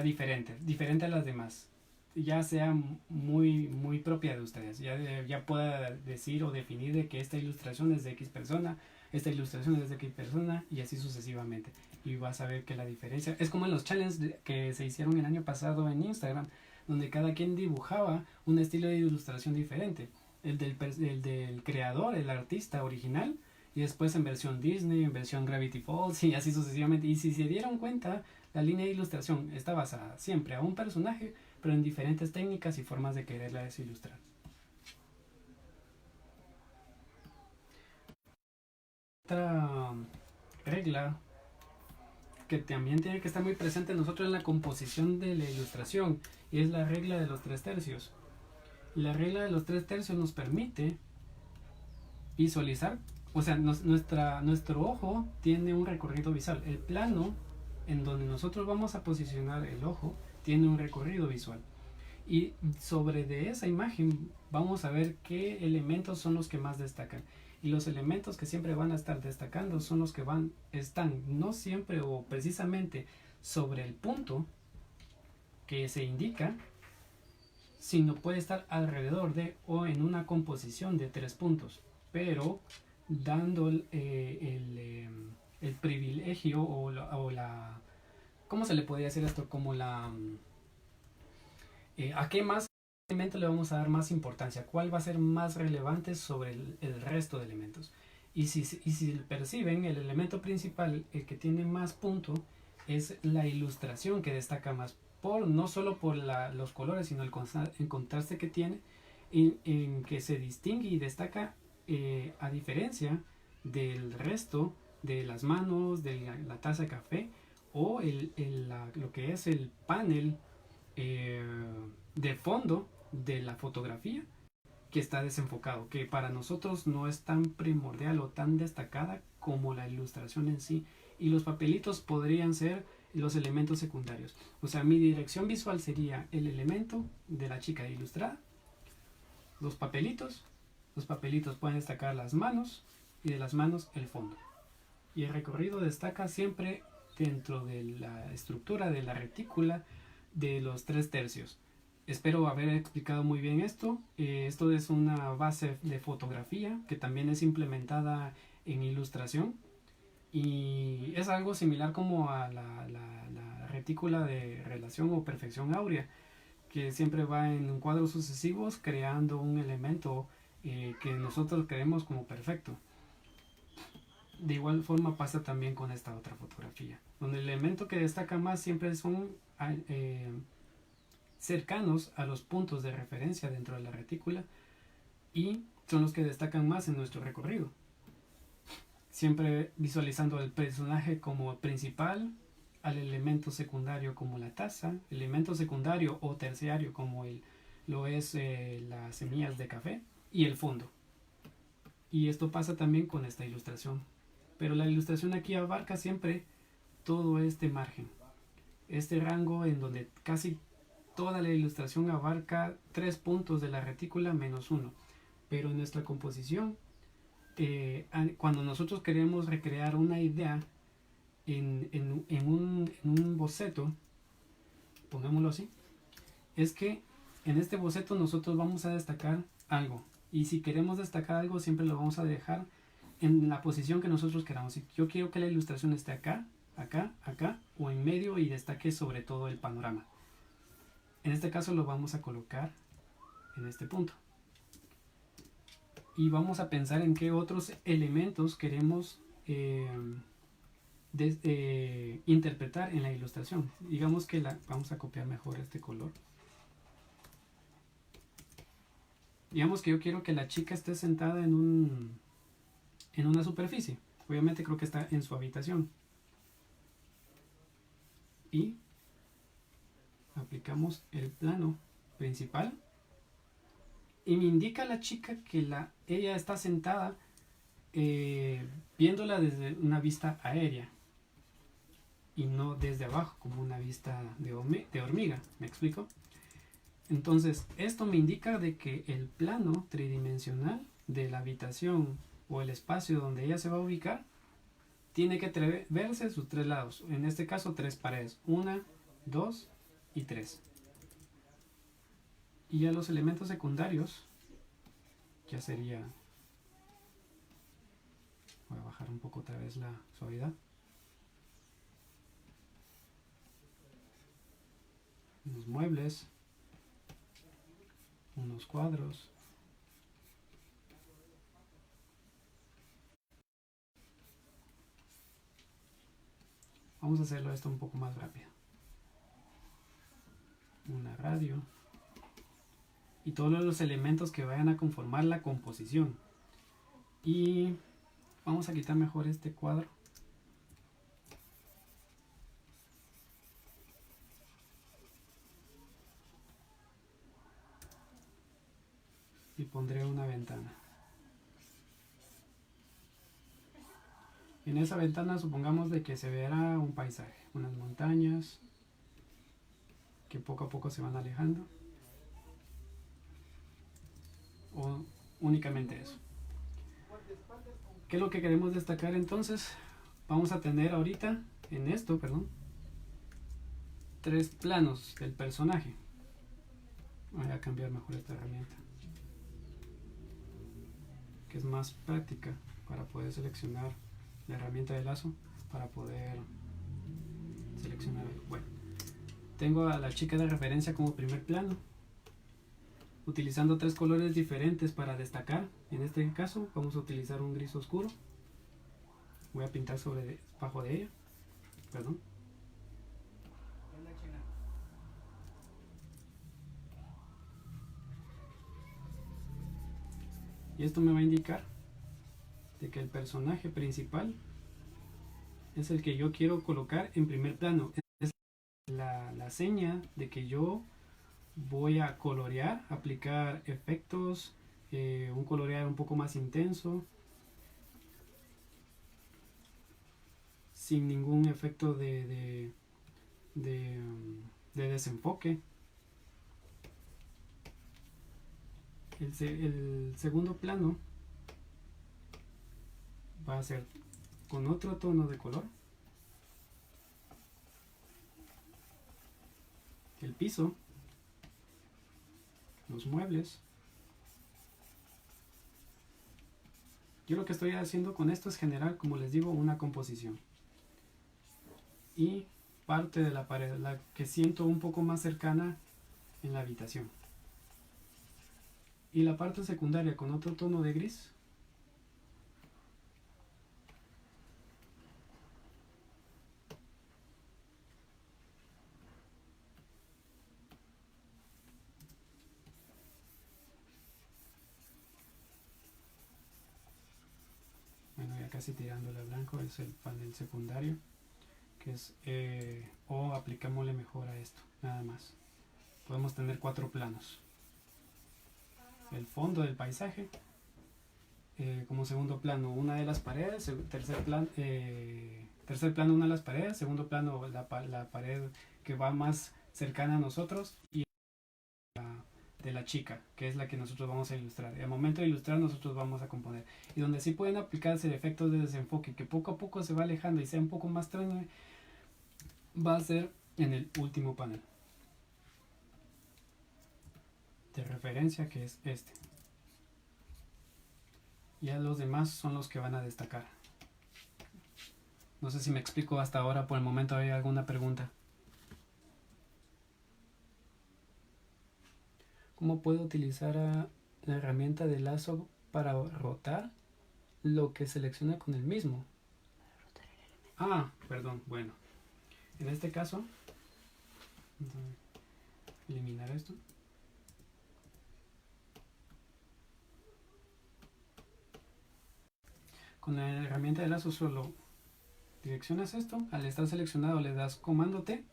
diferente a las demás, ya sea muy propia de ustedes, ya pueda decir o definir de que esta ilustración es de X persona, esta ilustración es de qué persona y así sucesivamente. Y vas a ver que la diferencia es como en los challenges que se hicieron el año pasado en Instagram, donde cada quien dibujaba un estilo de ilustración diferente. El del creador, el artista original, y después en versión Disney, en versión Gravity Falls y así sucesivamente. Y si se dieron cuenta, la línea de ilustración está basada siempre a un personaje, pero en diferentes técnicas y formas de quererla ilustrar. Otra regla que también tiene que estar muy presente nosotros en la composición de la ilustración y es la regla de los 3/3. La regla de los 3/3 nos permite visualizar, o sea, nuestro ojo tiene un recorrido visual. El plano en donde nosotros vamos a posicionar el ojo tiene un recorrido visual. Y sobre de esa imagen vamos a ver qué elementos son los que más destacan. Y los elementos que siempre van a estar destacando son los que están no siempre o precisamente sobre el punto que se indica, sino puede estar alrededor de o en una composición de 3 puntos, pero dando el privilegio o la ¿cómo se le podría decir esto? Como ¿a qué más elemento le vamos a dar más importancia? ¿Cuál va a ser más relevante sobre el resto de elementos? Y si perciben, el elemento principal, el que tiene más punto, es la ilustración que destaca más, no solo por los colores, sino el contraste que tiene, en que se distingue y destaca a diferencia del resto de las manos, de la taza de café, o lo que es el panel de fondo de la fotografía que está desenfocado, que para nosotros no es tan primordial o tan destacada como la ilustración en sí, y los papelitos podrían ser los elementos secundarios. O sea, mi dirección visual sería el elemento de la chica ilustrada, los papelitos pueden destacar las manos y de las manos el fondo, y el recorrido destaca siempre dentro de la estructura de la retícula de los 3/3. Espero haber explicado muy bien esto. Esto es una base de fotografía que también es implementada en ilustración y es algo similar como a la retícula de relación o perfección áurea, que siempre va en cuadros sucesivos creando un elemento que nosotros creemos como perfecto. De igual forma pasa también con esta otra fotografía, donde el elemento que destaca más siempre son cercanos a los puntos de referencia dentro de la retícula y son los que destacan más en nuestro recorrido. Siempre visualizando al personaje como principal, al elemento secundario como la taza, elemento secundario o terciario como lo es las semillas de café y el fondo. Y esto pasa también con esta ilustración. Pero la ilustración aquí abarca siempre todo este margen, este rango en donde casi toda la ilustración abarca 3 puntos de la retícula menos 1. Pero en nuestra composición, cuando nosotros queremos recrear una idea en un boceto, pongámoslo así, es que en este boceto nosotros vamos a destacar algo. Y si queremos destacar algo, siempre lo vamos a dejar en la posición que nosotros queramos. Si yo quiero que la ilustración esté acá, acá, acá o en medio y destaque sobre todo el panorama. En este caso lo vamos a colocar en este punto. Y vamos a pensar en qué otros elementos queremos interpretar en la ilustración. Digamos que vamos a copiar mejor este color. Digamos que yo quiero que la chica esté sentada en una superficie. Obviamente creo que está en su habitación. Y aplicamos el plano principal y me indica a la chica que ella está sentada viéndola desde una vista aérea y no desde abajo como una vista de hormiga. ¿Me explico? Entonces esto me indica de que el plano tridimensional de la habitación o el espacio donde ella se va a ubicar tiene que verse sus 3 lados, en este caso 3 paredes, 1, 2 y 3. Y ya los elementos secundarios ya sería Voy a bajar un poco otra vez la suavidad. Unos muebles, unos cuadros. Vamos a hacerlo esto un poco más rápido. Una radio. Y todos los elementos que vayan a conformar la composición. Y vamos a quitar mejor este cuadro. Y pondré una ventana. En esa ventana supongamos de que se verá un paisaje, unas montañas que poco a poco se van alejando. O únicamente eso. ¿Qué es lo que queremos destacar entonces? Vamos a tener ahorita en esto, tres planos del personaje. Voy a cambiar mejor esta herramienta, que es más práctica para poder seleccionar la herramienta de lazo, para poder seleccionar. Bueno, tengo a la chica de referencia como primer plano, utilizando tres colores diferentes para destacar. En este caso vamos a utilizar un gris oscuro. Voy a pintar sobre bajo de ella, perdón. Y esto me va a indicar de que el personaje principal es el que yo quiero colocar en primer plano. Es la seña de que yo voy a colorear, aplicar efectos, un colorear un poco más intenso, sin ningún efecto de desenfoque. El segundo plano va a ser con otro tono de color. El piso, los muebles. Yo lo que estoy haciendo con esto es generar, como les digo, una composición. Y parte de la pared, la que siento un poco más cercana en la habitación. Y la parte secundaria con otro tono de gris. Bueno, ya casi tirándole a blanco, es el panel secundario, que es, o aplicámosle mejor a esto, nada más. Podemos tener 4 planos. El fondo del paisaje, como segundo plano una de las paredes, tercer plano una de las paredes, segundo plano la pared que va más cercana a nosotros, y de la chica, que es la que nosotros vamos a ilustrar. Al momento de ilustrar nosotros vamos a componer. Y donde sí pueden aplicarse efectos de desenfoque, que poco a poco se va alejando y sea un poco más tenue, va a ser en el último panel de referencia, que es este. Ya los demás son los que van a destacar. No sé si me explico hasta ahora. Por el momento, ¿hay alguna pregunta? ¿Cómo puedo utilizar la herramienta de lazo para rotar lo que selecciona con el mismo? Ah, perdón, bueno. En este caso, eliminar esto. Con la herramienta de lazo solo direccionas esto. Al estar seleccionado le das comando T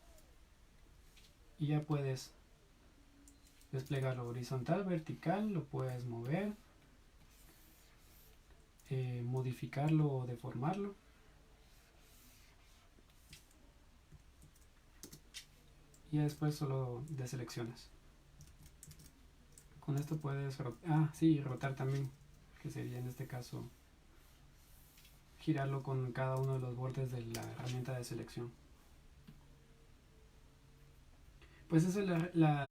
y ya puedes desplegarlo horizontal, vertical, lo puedes mover, modificarlo o deformarlo. Y después solo deseleccionas. Con esto puedes rotar también, que sería en este caso girarlo con cada uno de los bordes de la herramienta de selección. Pues esa es la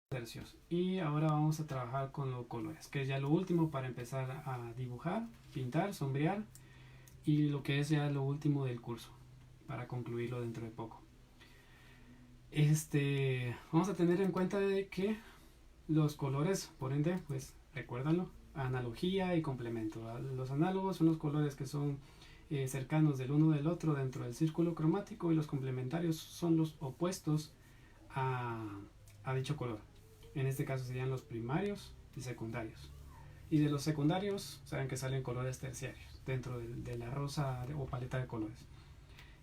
tercios. Y ahora vamos a trabajar con los colores, que es ya lo último para empezar a dibujar, pintar, sombrear, y lo que es ya lo último del curso, para concluirlo dentro de poco. Vamos a tener en cuenta de que los colores, por ende, pues recuérdalo, analogía y complemento. Los análogos son los colores que son cercanos del uno del otro dentro del círculo cromático, y los complementarios son los opuestos a dicho color. En este caso serían los primarios y secundarios. Y de los secundarios, saben que salen colores terciarios dentro de la rosa o paleta de colores.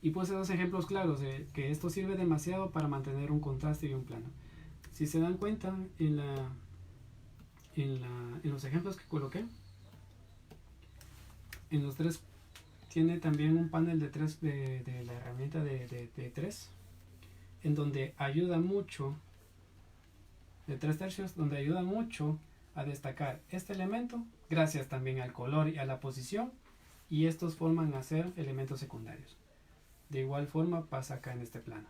Y pues esos ejemplos claros de que esto sirve demasiado para mantener un contraste y un plano. Si se dan cuenta en los ejemplos que coloqué, en los tres tiene también un panel de tres de la herramienta de tres, en donde ayuda mucho, de 3/3, donde ayuda mucho a destacar este elemento gracias también al color y a la posición, y estos forman a ser elementos secundarios. De igual forma pasa acá en este plano,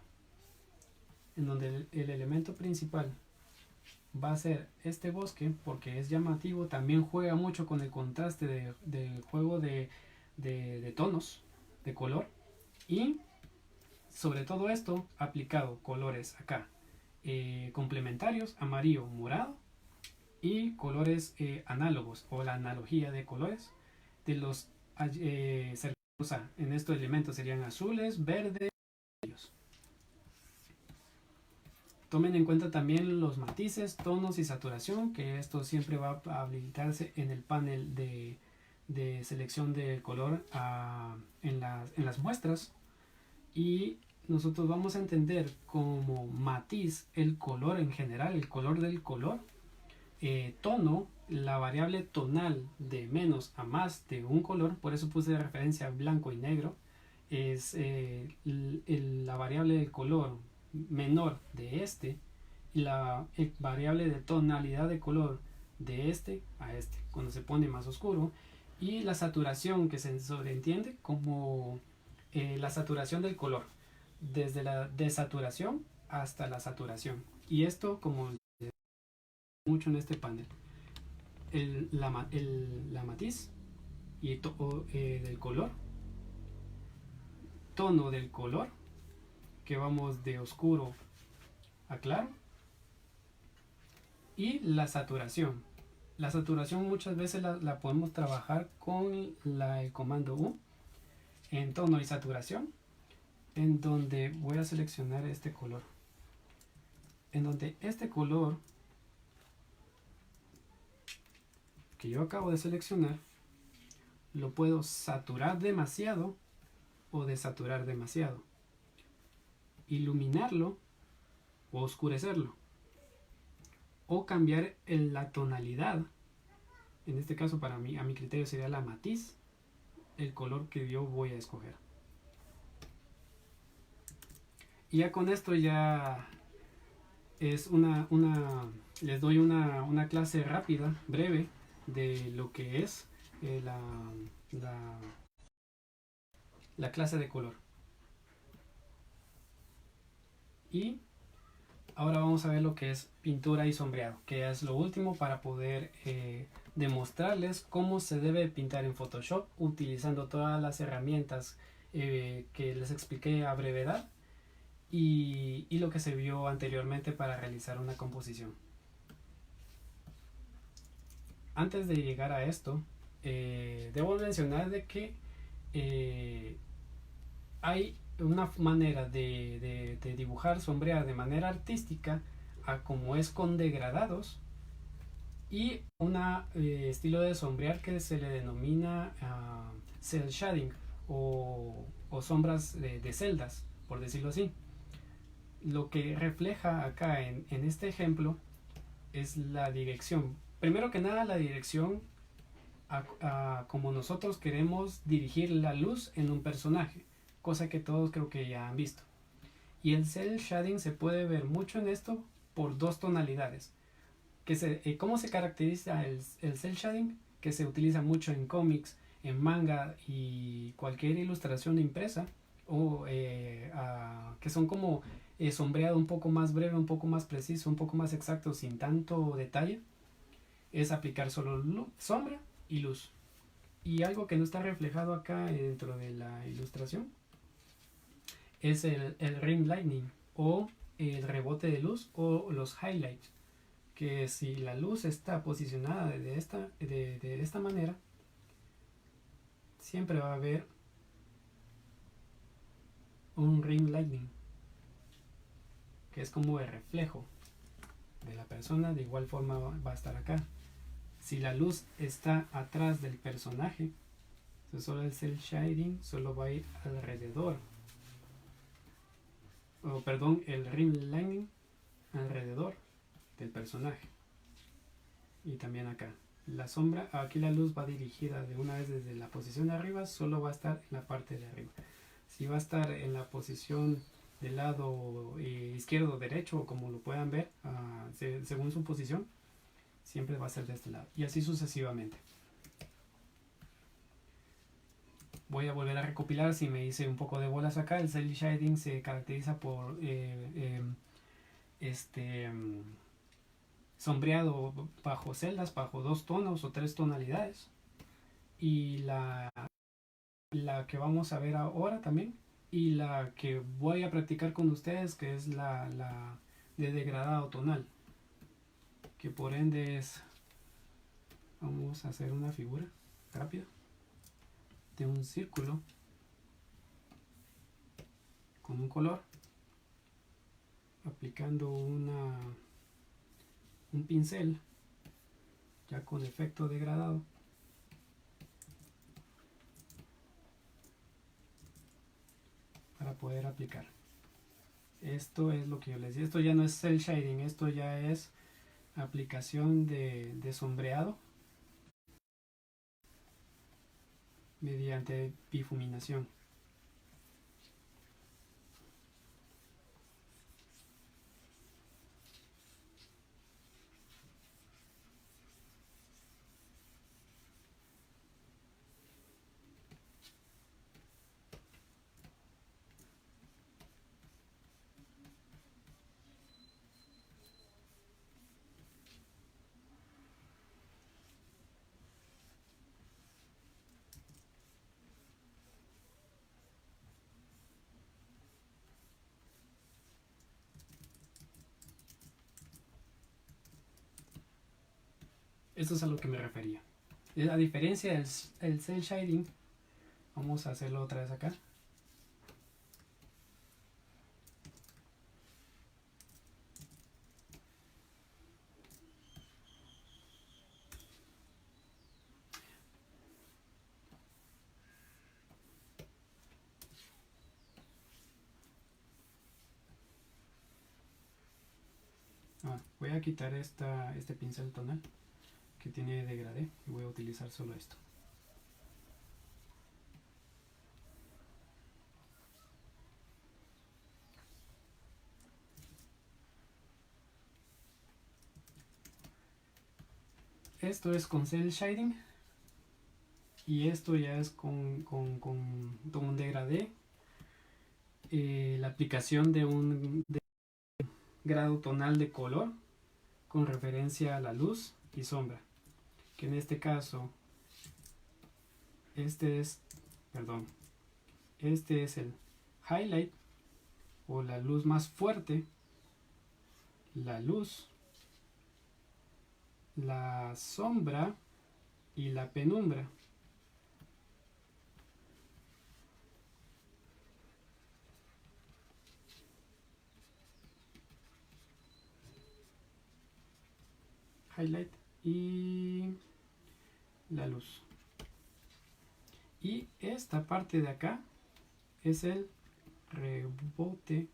en donde el elemento principal va a ser este bosque porque es llamativo, también juega mucho con el contraste del juego de tonos, de color, y sobre todo esto aplicado colores acá complementarios, amarillo, morado, y colores análogos o la analogía de colores de los cercanos. En estos elementos serían azules, verdes. Tomen en cuenta también los matices, tonos y saturación, que esto siempre va a habilitarse en el panel de selección de color en las muestras. Y nosotros vamos a entender como matiz el color en general, el color del color, tono, la variable tonal de menos a más de un color, por eso puse de referencia blanco y negro, es la variable del color menor de este, y la variable de tonalidad de color de este a este, cuando se pone más oscuro, y la saturación, que se sobreentiende como la saturación del color, desde la desaturación hasta la saturación. Y esto, como mucho en este panel, la matiz y del color, tono del color, que vamos de oscuro a claro, y la saturación. La saturación muchas veces la podemos trabajar con el comando U en tono y saturación, en donde voy a seleccionar este color, en donde este color que yo acabo de seleccionar lo puedo saturar demasiado o desaturar demasiado, iluminarlo o oscurecerlo, o cambiar la tonalidad. En este caso, para mí, a mi criterio sería la matiz, el color que yo voy a escoger. Y ya con esto ya es les doy una clase rápida, breve, de lo que es la clase de color. Y ahora vamos a ver lo que es pintura y sombreado, que es lo último para poder demostrarles cómo se debe pintar en Photoshop utilizando todas las herramientas que les expliqué a brevedad, y lo que se vio anteriormente para realizar una composición. Antes de llegar a esto, debo mencionar de que hay una manera de dibujar, sombrear de manera artística, a como es con degradados, y un estilo de sombrear que se le denomina cel shading o sombras de celdas, por decirlo así. Lo que refleja acá en este ejemplo es la dirección. Primero que nada, la dirección a como nosotros queremos dirigir la luz en un personaje, cosa que todos creo que ya han visto. Y el cel shading se puede ver mucho en esto por dos tonalidades. ¿Cómo se caracteriza el cel shading? Que se utiliza mucho en cómics, en manga y cualquier ilustración impresa, o que son como sombreado un poco más breve, un poco más preciso, un poco más exacto, sin tanto detalle, es aplicar solo sombra y luz. Y algo que no está reflejado acá dentro de la ilustración es el rim lightning o el rebote de luz o los highlights, que si la luz está posicionada de esta manera, siempre va a haber un rim lightning, que es como el reflejo de la persona. De igual forma va a estar acá. Si la luz está atrás del personaje, solo el cel shading solo va a ir alrededor, o perdón, el rim lightning alrededor del personaje. Y también acá la sombra, aquí la luz va dirigida de una vez desde la posición de arriba, solo va a estar en la parte de arriba. Si va a estar en la posición del lado izquierdo o derecho, o como lo puedan ver, según su posición, siempre va a ser de este lado, y así sucesivamente. Voy a volver a recopilar si me hice un poco de bolas acá. El cel shading se caracteriza por sombreado bajo celdas, bajo 2 tonos o 3 tonalidades. Y la que vamos a ver ahora también, y la que voy a practicar con ustedes, que es la de degradado tonal, que por ende es, vamos a hacer una figura rápida de un círculo con un color, aplicando un pincel ya con efecto degradado. Para poder aplicar. Esto es lo que yo les decía. Esto ya no es cel shading, esto ya es aplicación de sombreado mediante difuminación. Esto es a lo que me refería. A diferencia del cel shading, vamos a hacerlo otra vez acá. Voy a quitar este pincel tonal que tiene degradé y voy a utilizar solo esto. Esto es con cel shading y esto ya es con un degradé, la aplicación de un grado tonal de color con referencia a la luz y sombra, que en este caso este es el highlight o la luz más fuerte, la luz, la sombra y la penumbra. Highlight y la luz. Y esta parte de acá es el rebote,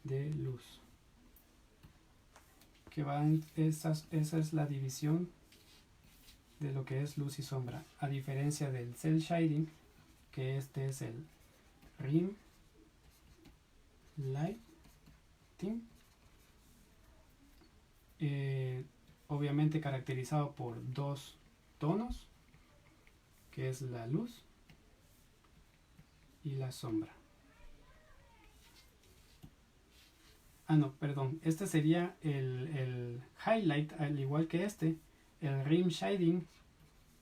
de luz, que va en esa es la división de lo que es luz y sombra, a diferencia del cel shading, que este es el rim lighting, obviamente caracterizado por 2 tonos, que es la luz y la sombra. Ah, no, perdón. Este sería el highlight, al igual que este. El rim shading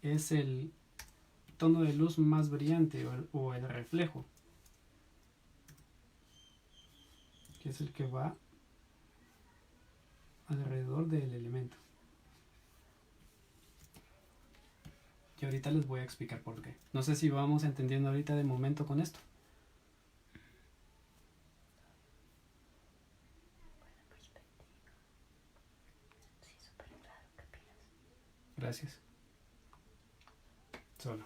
es el tono de luz más brillante o el reflejo, que es el que va alrededor del elemento. Y ahorita les voy a explicar por qué. No sé si vamos entendiendo ahorita de momento con esto. Sí, súper claro, ¿qué opinas? Gracias. Solo.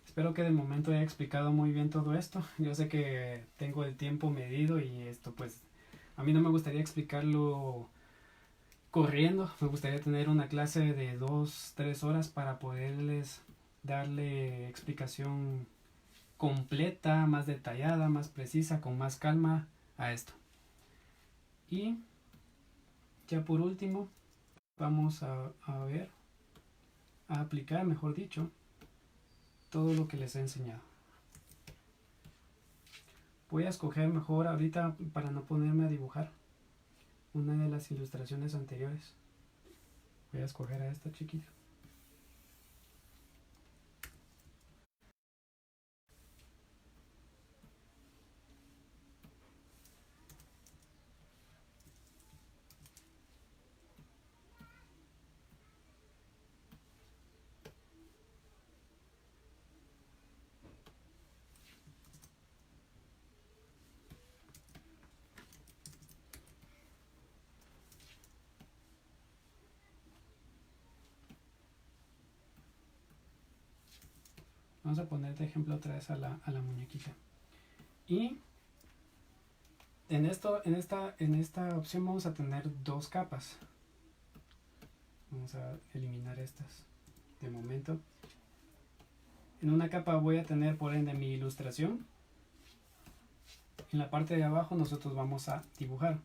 Espero que de momento haya explicado muy bien todo esto. Yo sé que tengo el tiempo medido y esto pues a mí no me gustaría explicarlo corriendo. Me gustaría tener una clase de 2-3 horas para poderles darle explicación completa, más detallada, más precisa, con más calma a esto. Y ya por último vamos a ver, a aplicar, mejor dicho, todo lo que les he enseñado. Voy a escoger mejor ahorita, para no ponerme a dibujar, una de las ilustraciones anteriores. Voy a escoger a esta chiquita. Vamos a poner de ejemplo otra vez a la muñequita. Y en esta opción vamos a tener dos capas. Vamos a eliminar estas de momento. En una capa voy a tener por ende mi ilustración. En la parte de abajo nosotros vamos a dibujar.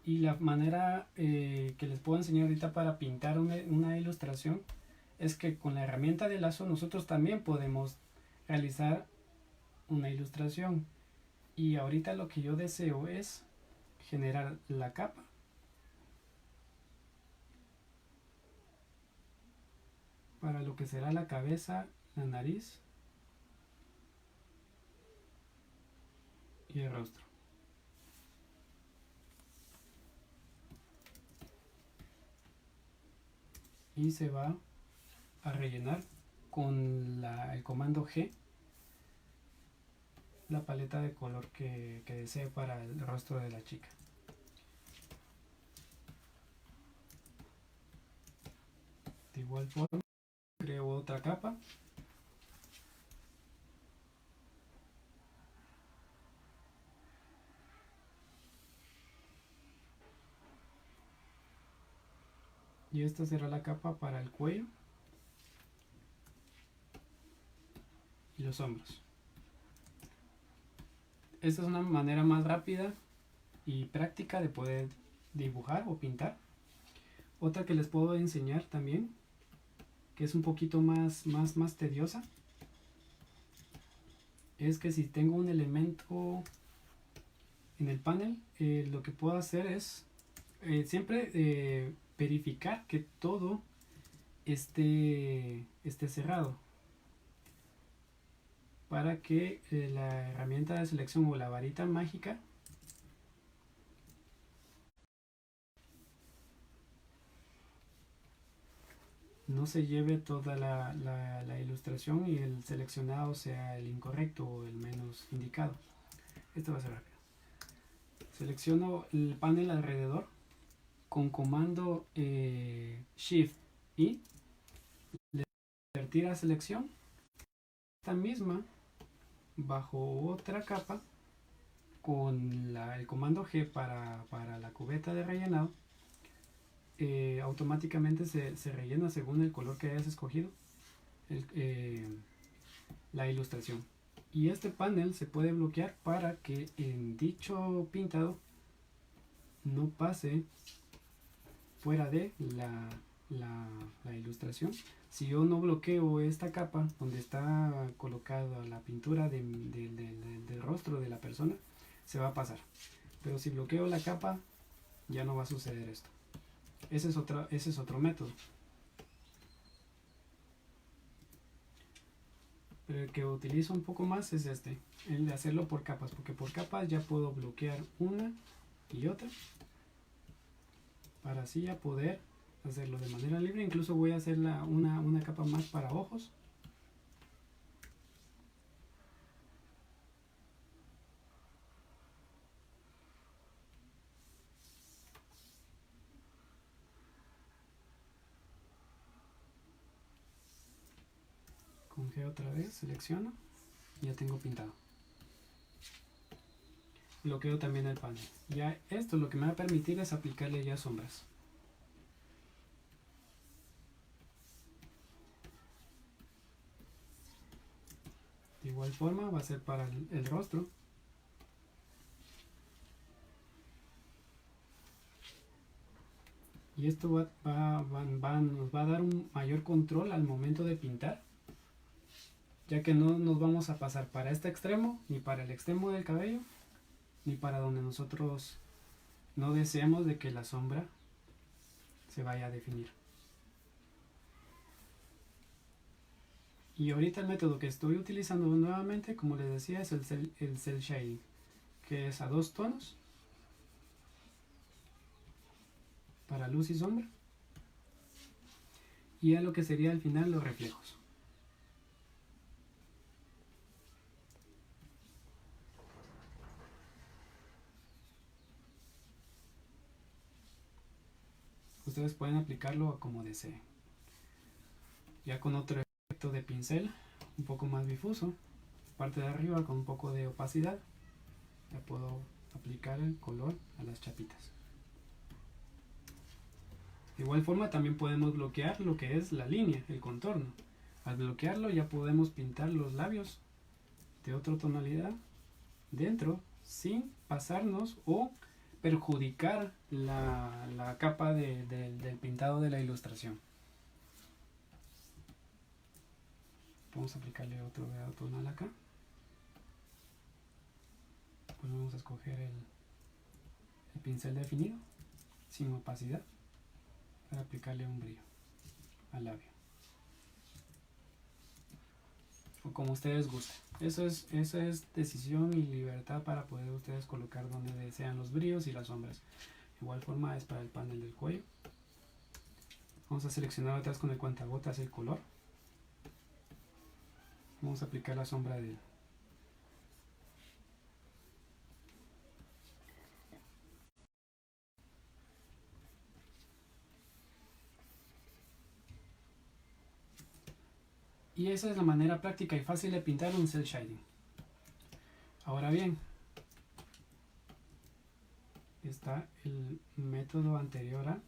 Y la manera que les puedo enseñar ahorita para pintar una ilustración es que con la herramienta de lazo nosotros también podemos realizar una ilustración. Y ahorita lo que yo deseo es generar la capa para lo que será la cabeza, la nariz y el rostro. Y se va a rellenar con el comando G la paleta de color que desee para el rostro de la chica. De igual forma creo otra capa. Y esta será la capa para el cuello y los hombros. Esta es una manera más rápida y práctica de poder dibujar o pintar. Otra que les puedo enseñar también, que es un poquito más tediosa, es que si tengo un elemento en el panel, lo que puedo hacer es siempre verificar que todo esté cerrado, para que la herramienta de selección o la varita mágica no se lleve toda la ilustración y el seleccionado sea el incorrecto o el menos indicado. Esto va a ser rápido. Selecciono el panel alrededor con comando Shift y invertir a selección. Esta misma bajo otra capa con el comando G para la cubeta de rellenado. Automáticamente se rellena según el color que hayas escogido la ilustración. Y este panel se puede bloquear para que en dicho pintado no pase fuera de la, la ilustración. Si yo no bloqueo esta capa donde está colocada la pintura del rostro de la persona, se va a pasar. Pero si bloqueo la capa, ya no va a suceder esto. Ese es otro método. Pero el que utilizo un poco más es este, el de hacerlo por capas, porque por capas ya puedo bloquear una y otra para así ya poder hacerlo de manera libre. Incluso voy a hacer una capa más para ojos. Con G otra vez, selecciono y ya tengo pintado. Bloqueo también el panel. Ya esto lo que me va a permitir es aplicarle ya sombras. De igual forma va a ser para el rostro. Y esto nos va a dar un mayor control al momento de pintar, ya que no nos vamos a pasar para este extremo, ni para el extremo del cabello, ni para donde nosotros no deseamos de que la sombra se vaya a definir. Y ahorita el método que estoy utilizando nuevamente, como les decía, es el cel shading, que es a 2 tonos para luz y sombra, y a lo que sería al final los reflejos. Ustedes pueden aplicarlo como deseen. Ya con otro efecto de pincel, un poco más difuso, parte de arriba con un poco de opacidad, ya puedo aplicar el color a las chapitas. De igual forma también podemos bloquear lo que es la línea, el contorno. Al bloquearlo ya podemos pintar los labios de otra tonalidad dentro sin pasarnos o perjudicar la capa del pintado de la ilustración. Vamos a aplicarle otro tonal acá. Pues vamos a escoger el pincel definido sin opacidad para aplicarle un brillo al labio, o como ustedes gusten. Eso es decisión y libertad para poder ustedes colocar donde desean los brillos y las sombras. De igual forma es para el panel del cuello. Vamos a seleccionar atrás con el cuentagotas el color. Vamos a aplicar la sombra de y esa es la manera práctica y fácil de pintar un cel shading. Ahora bien, está el método anterior a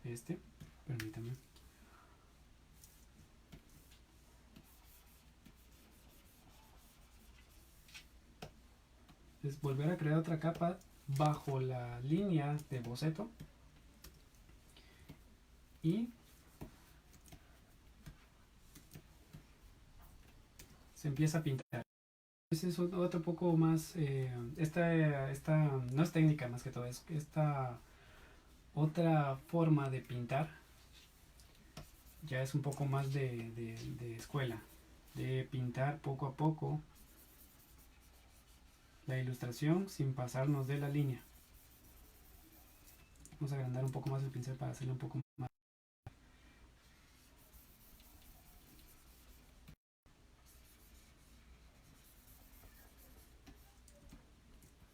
este. Permítanme. Es volver a crear otra capa bajo la línea de boceto y se empieza a pintar. Ese es otro poco más, esta no es técnica más que todo, es esta otra forma de pintar, ya es un poco más de escuela, de pintar poco a poco la ilustración sin pasarnos de la línea. Vamos a agrandar un poco más el pincel para hacerlo un poco más.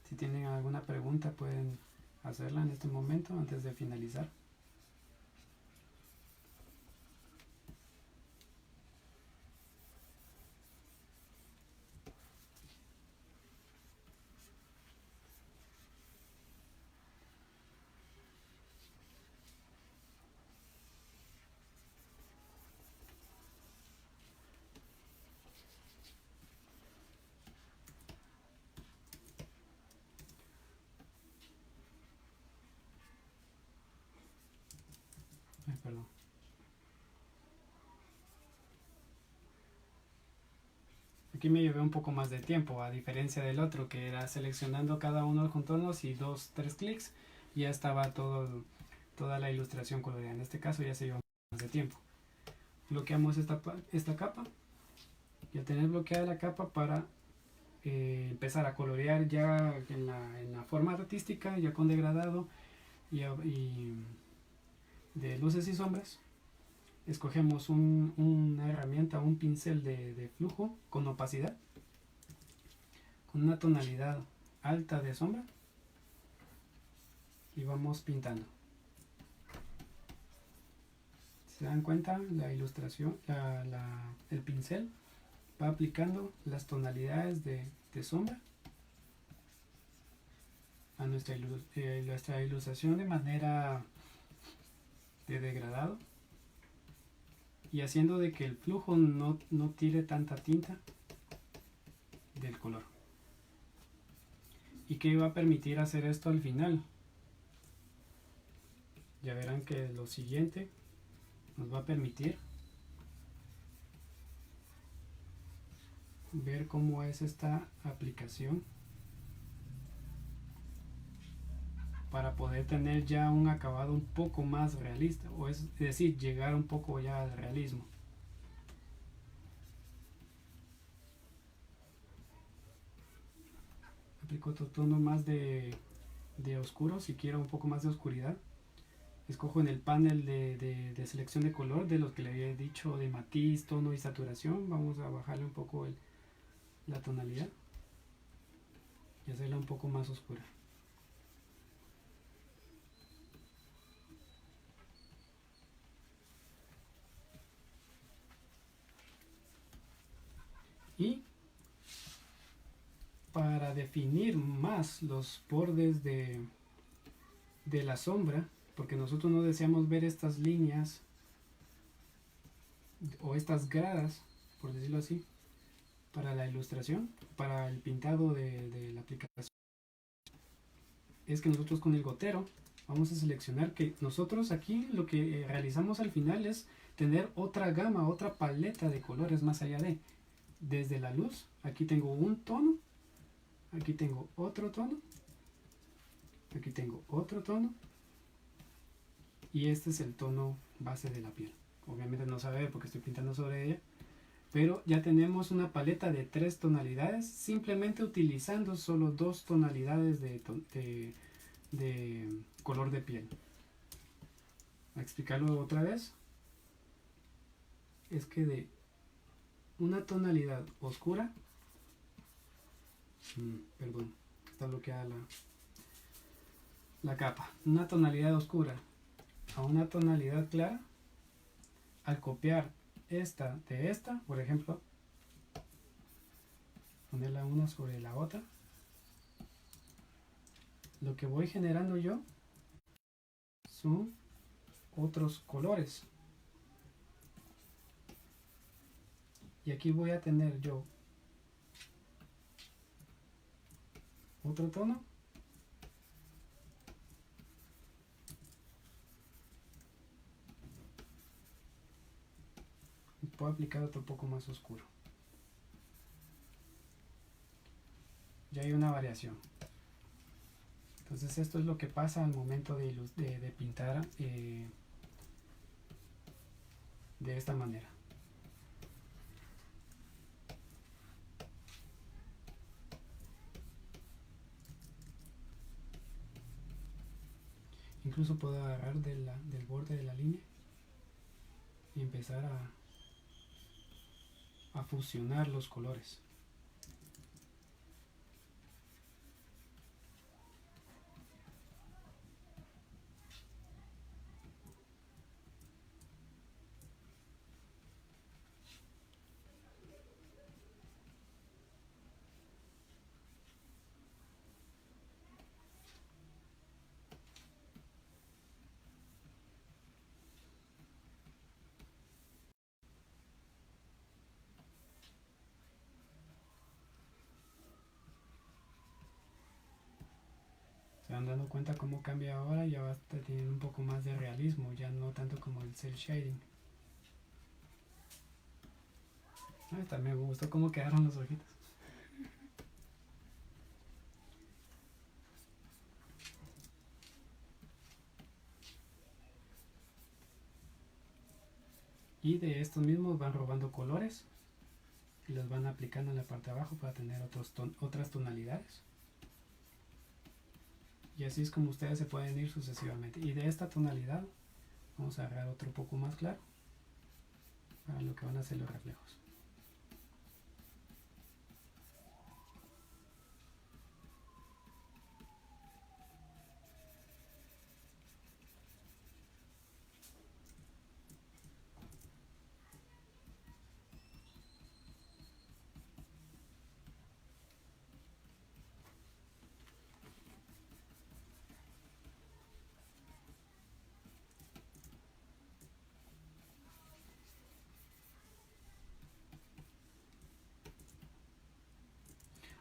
Si tienen alguna pregunta pueden hacerla en este momento antes de finalizar. perdón. Aquí me llevé un poco más de tiempo, a diferencia del otro, que era seleccionando cada uno de los contornos y 2-3 clics, y ya estaba toda la ilustración colorida. En este caso ya se lleva más de tiempo. Bloqueamos esta capa, y al tener bloqueada la capa para empezar a colorear ya en la forma artística, ya con degradado y de luces y sombras, escogemos una herramienta, un pincel de flujo con opacidad, con una tonalidad alta de sombra, y vamos pintando. Si se dan cuenta, la ilustración, el pincel va aplicando las tonalidades de sombra a nuestra ilustración de manera de degradado, y haciendo de que el flujo no tire tanta tinta del color. ¿Y qué va a permitir hacer esto al final? Ya verán que lo siguiente nos va a permitir ver cómo es esta aplicación para poder tener ya un acabado un poco más realista, o es decir, llegar un poco ya al realismo. Aplico otro tono más de oscuro si quiero un poco más de oscuridad. Escojo en el panel de selección de color, de los que le había dicho de matiz, tono y saturación, vamos a bajarle un poco la tonalidad y hacerla un poco más oscura. Y para definir más los bordes de la sombra, porque nosotros no deseamos ver estas líneas o estas gradas, por decirlo así, para la ilustración, para el pintado de la aplicación, es que nosotros con el gotero vamos a seleccionar que nosotros aquí lo que realizamos al final es tener otra gama, otra paleta de colores más allá desde la luz. Aquí tengo un tono, aquí tengo otro tono, aquí tengo otro tono, y este es el tono base de la piel. Obviamente no se ve porque estoy pintando sobre ella, pero ya tenemos una paleta de 3 tonalidades simplemente utilizando solo 2 tonalidades de color de piel. A explicarlo otra vez, es que de una tonalidad oscura, perdón, está bloqueada la capa, una tonalidad oscura a una tonalidad clara, al copiar esta de esta, por ejemplo, ponerla una sobre la otra, lo que voy generando yo son otros colores, y aquí voy a tener yo otro tono, y puedo aplicar otro poco más oscuro. Ya hay una variación. Entonces esto es lo que pasa al momento de pintar de esta manera. Incluso puedo agarrar del borde de la línea y empezar a fusionar los colores. van dando cuenta cómo cambia ahora, ya va a estar teniendo un poco más de realismo, ya no tanto como el cel shading. También me gustó cómo quedaron los ojitos. Y de estos mismos van robando colores y los van aplicando en la parte de abajo para tener otras tonalidades. Y así es como ustedes se pueden ir sucesivamente. Y de esta tonalidad vamos a agarrar otro poco más claro para lo que van a ser los reflejos.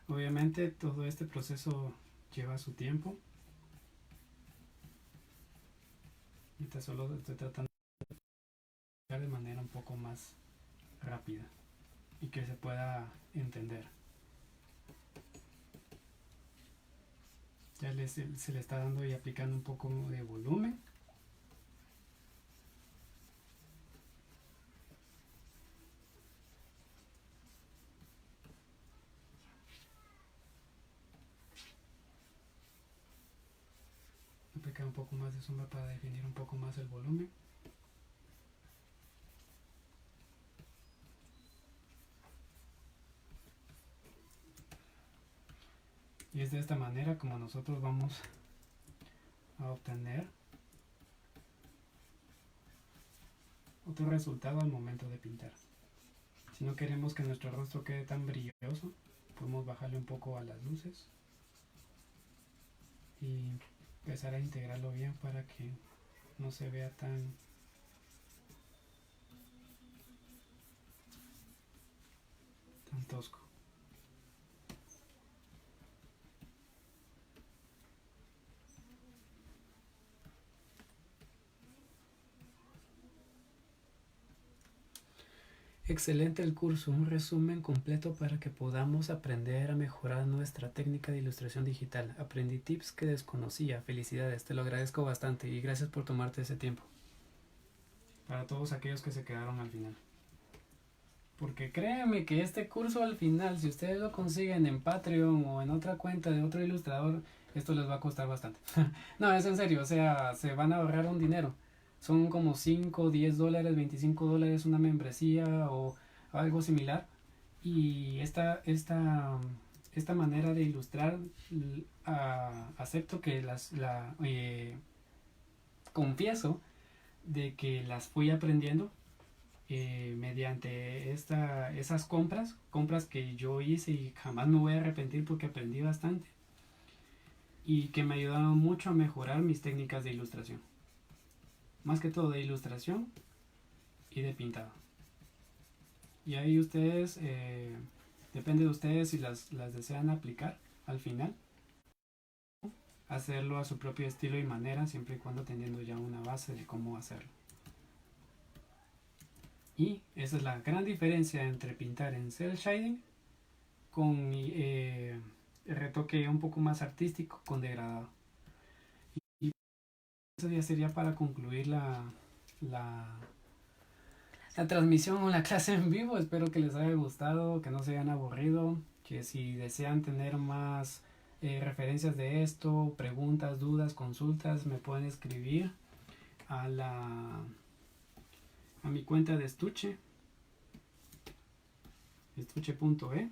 Obviamente todo este proceso lleva su tiempo. Ahorita solo estoy tratando de de manera un poco más rápida y que se pueda entender. Ya se le está dando y aplicando un poco de volumen. Aplicar un poco más de sombra para definir un poco más el volumen. Y es de esta manera como nosotros vamos a obtener otro resultado al momento de pintar. Si no queremos que nuestro rostro quede tan brilloso, podemos bajarle un poco a las luces y empezar a integrarlo bien para que no se vea tan tosco. Excelente el curso, un resumen completo para que podamos aprender a mejorar nuestra técnica de ilustración digital. Aprendí tips que desconocía. Felicidades, te lo agradezco bastante y gracias por tomarte ese tiempo. Para todos aquellos que se quedaron al final. Porque créanme que este curso al final, si ustedes lo consiguen en Patreon o en otra cuenta de otro ilustrador, esto les va a costar bastante. No, es en serio, o sea, se van a ahorrar un dinero. Son como 5, 10 dólares, 25 dólares una membresía o algo similar. Y esta manera de ilustrar, acepto que confieso de que las fui aprendiendo mediante esas compras que yo hice y jamás me voy a arrepentir porque aprendí bastante y que me ayudaron mucho a mejorar mis técnicas de ilustración, más que todo de ilustración y de pintado. Y ahí ustedes, depende de ustedes si las desean aplicar al final, hacerlo a su propio estilo y manera, siempre y cuando teniendo ya una base de cómo hacerlo. Y esa es la gran diferencia entre pintar en cel shading con retoque un poco más artístico con degradado. Y eso ya sería para concluir la transmisión o la clase en vivo. Espero que les haya gustado, que no se hayan aburrido, que si desean tener más referencias de esto, preguntas, dudas, consultas, me pueden escribir a mi cuenta de estuche, estuche.e.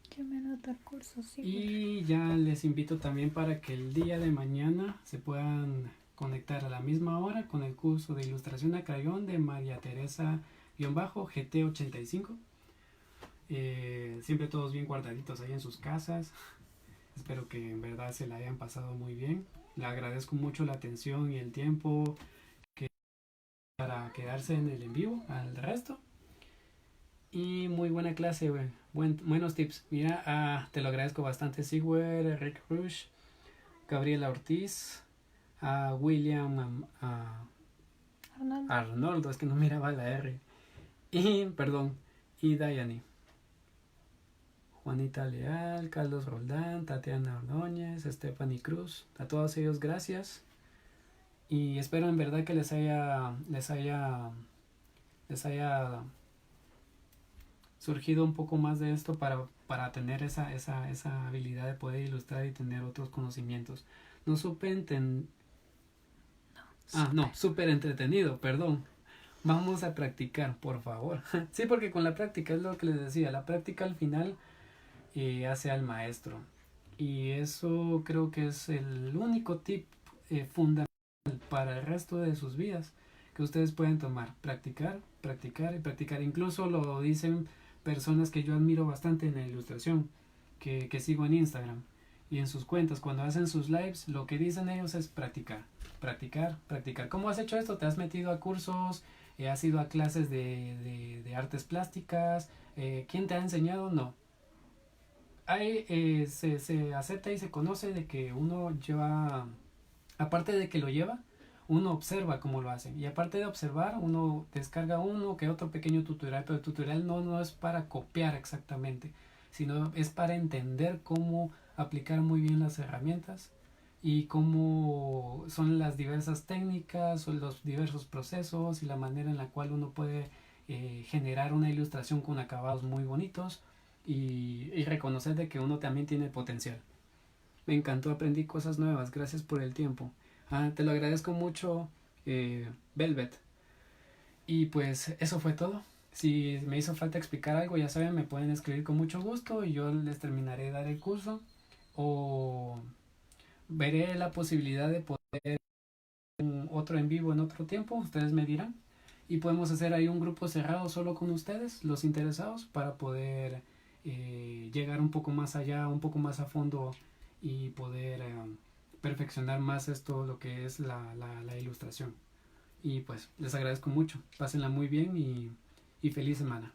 Que me anota el curso, sí. Y ya les invito también para que el día de mañana se puedan conectar a la misma hora con el curso de ilustración a crayón de María Teresa-GT85. Siempre todos bien guardaditos ahí en sus casas. Espero que en verdad se la hayan pasado muy bien. Le agradezco mucho la atención y el tiempo para quedarse en el en vivo al resto. Y muy buena clase, buenos tips. Mira, te lo agradezco bastante, Sigwer, Rick Rush, Gabriela Ortiz, a William Arnaldo. Arnoldo, es que no miraba la R, y perdón, y Dayani. Juanita Leal, Carlos Roldán, Tatiana Ordóñez, Stephanie Cruz, a todos ellos gracias y espero en verdad que les haya surgido un poco más de esto para tener esa habilidad de poder ilustrar y tener otros conocimientos. No supe entender. Súper entretenido, perdón. Vamos a practicar, por favor. Sí, porque con la práctica es lo que les decía, la práctica al final hace al maestro. Y eso creo que es el único tip fundamental para el resto de sus vidas que ustedes pueden tomar. Practicar, practicar y practicar. Incluso lo dicen personas que yo admiro bastante en la ilustración, que sigo en Instagram y en sus cuentas. Cuando hacen sus lives, lo que dicen ellos es practicar, practicar, practicar. ¿Cómo has hecho esto? ¿Te has metido a cursos? ¿Has ido a clases de artes plásticas? ¿Quién te ha enseñado? No. Ahí se acepta y se conoce de que uno lleva, aparte de que lo lleva, uno observa cómo lo hacen. Y aparte de observar, uno descarga uno que otro pequeño tutorial, pero el tutorial no es para copiar exactamente, sino es para entender cómo aplicar muy bien las herramientas y cómo son las diversas técnicas o los diversos procesos y la manera en la cual uno puede generar una ilustración con acabados muy bonitos y reconocer de que uno también tiene potencial. Me encantó, aprendí cosas nuevas, gracias por el tiempo. Te lo agradezco mucho, Velvet. Y pues eso fue todo. Si me hizo falta explicar algo, ya saben, me pueden escribir con mucho gusto y yo les terminaré de dar el curso. O veré la posibilidad de poder otro en vivo en otro tiempo, ustedes me dirán. Y podemos hacer ahí un grupo cerrado solo con ustedes, los interesados, para poder llegar un poco más allá, un poco más a fondo y poder perfeccionar más esto, lo que es la ilustración. Y pues les agradezco mucho, pásenla muy bien y feliz semana.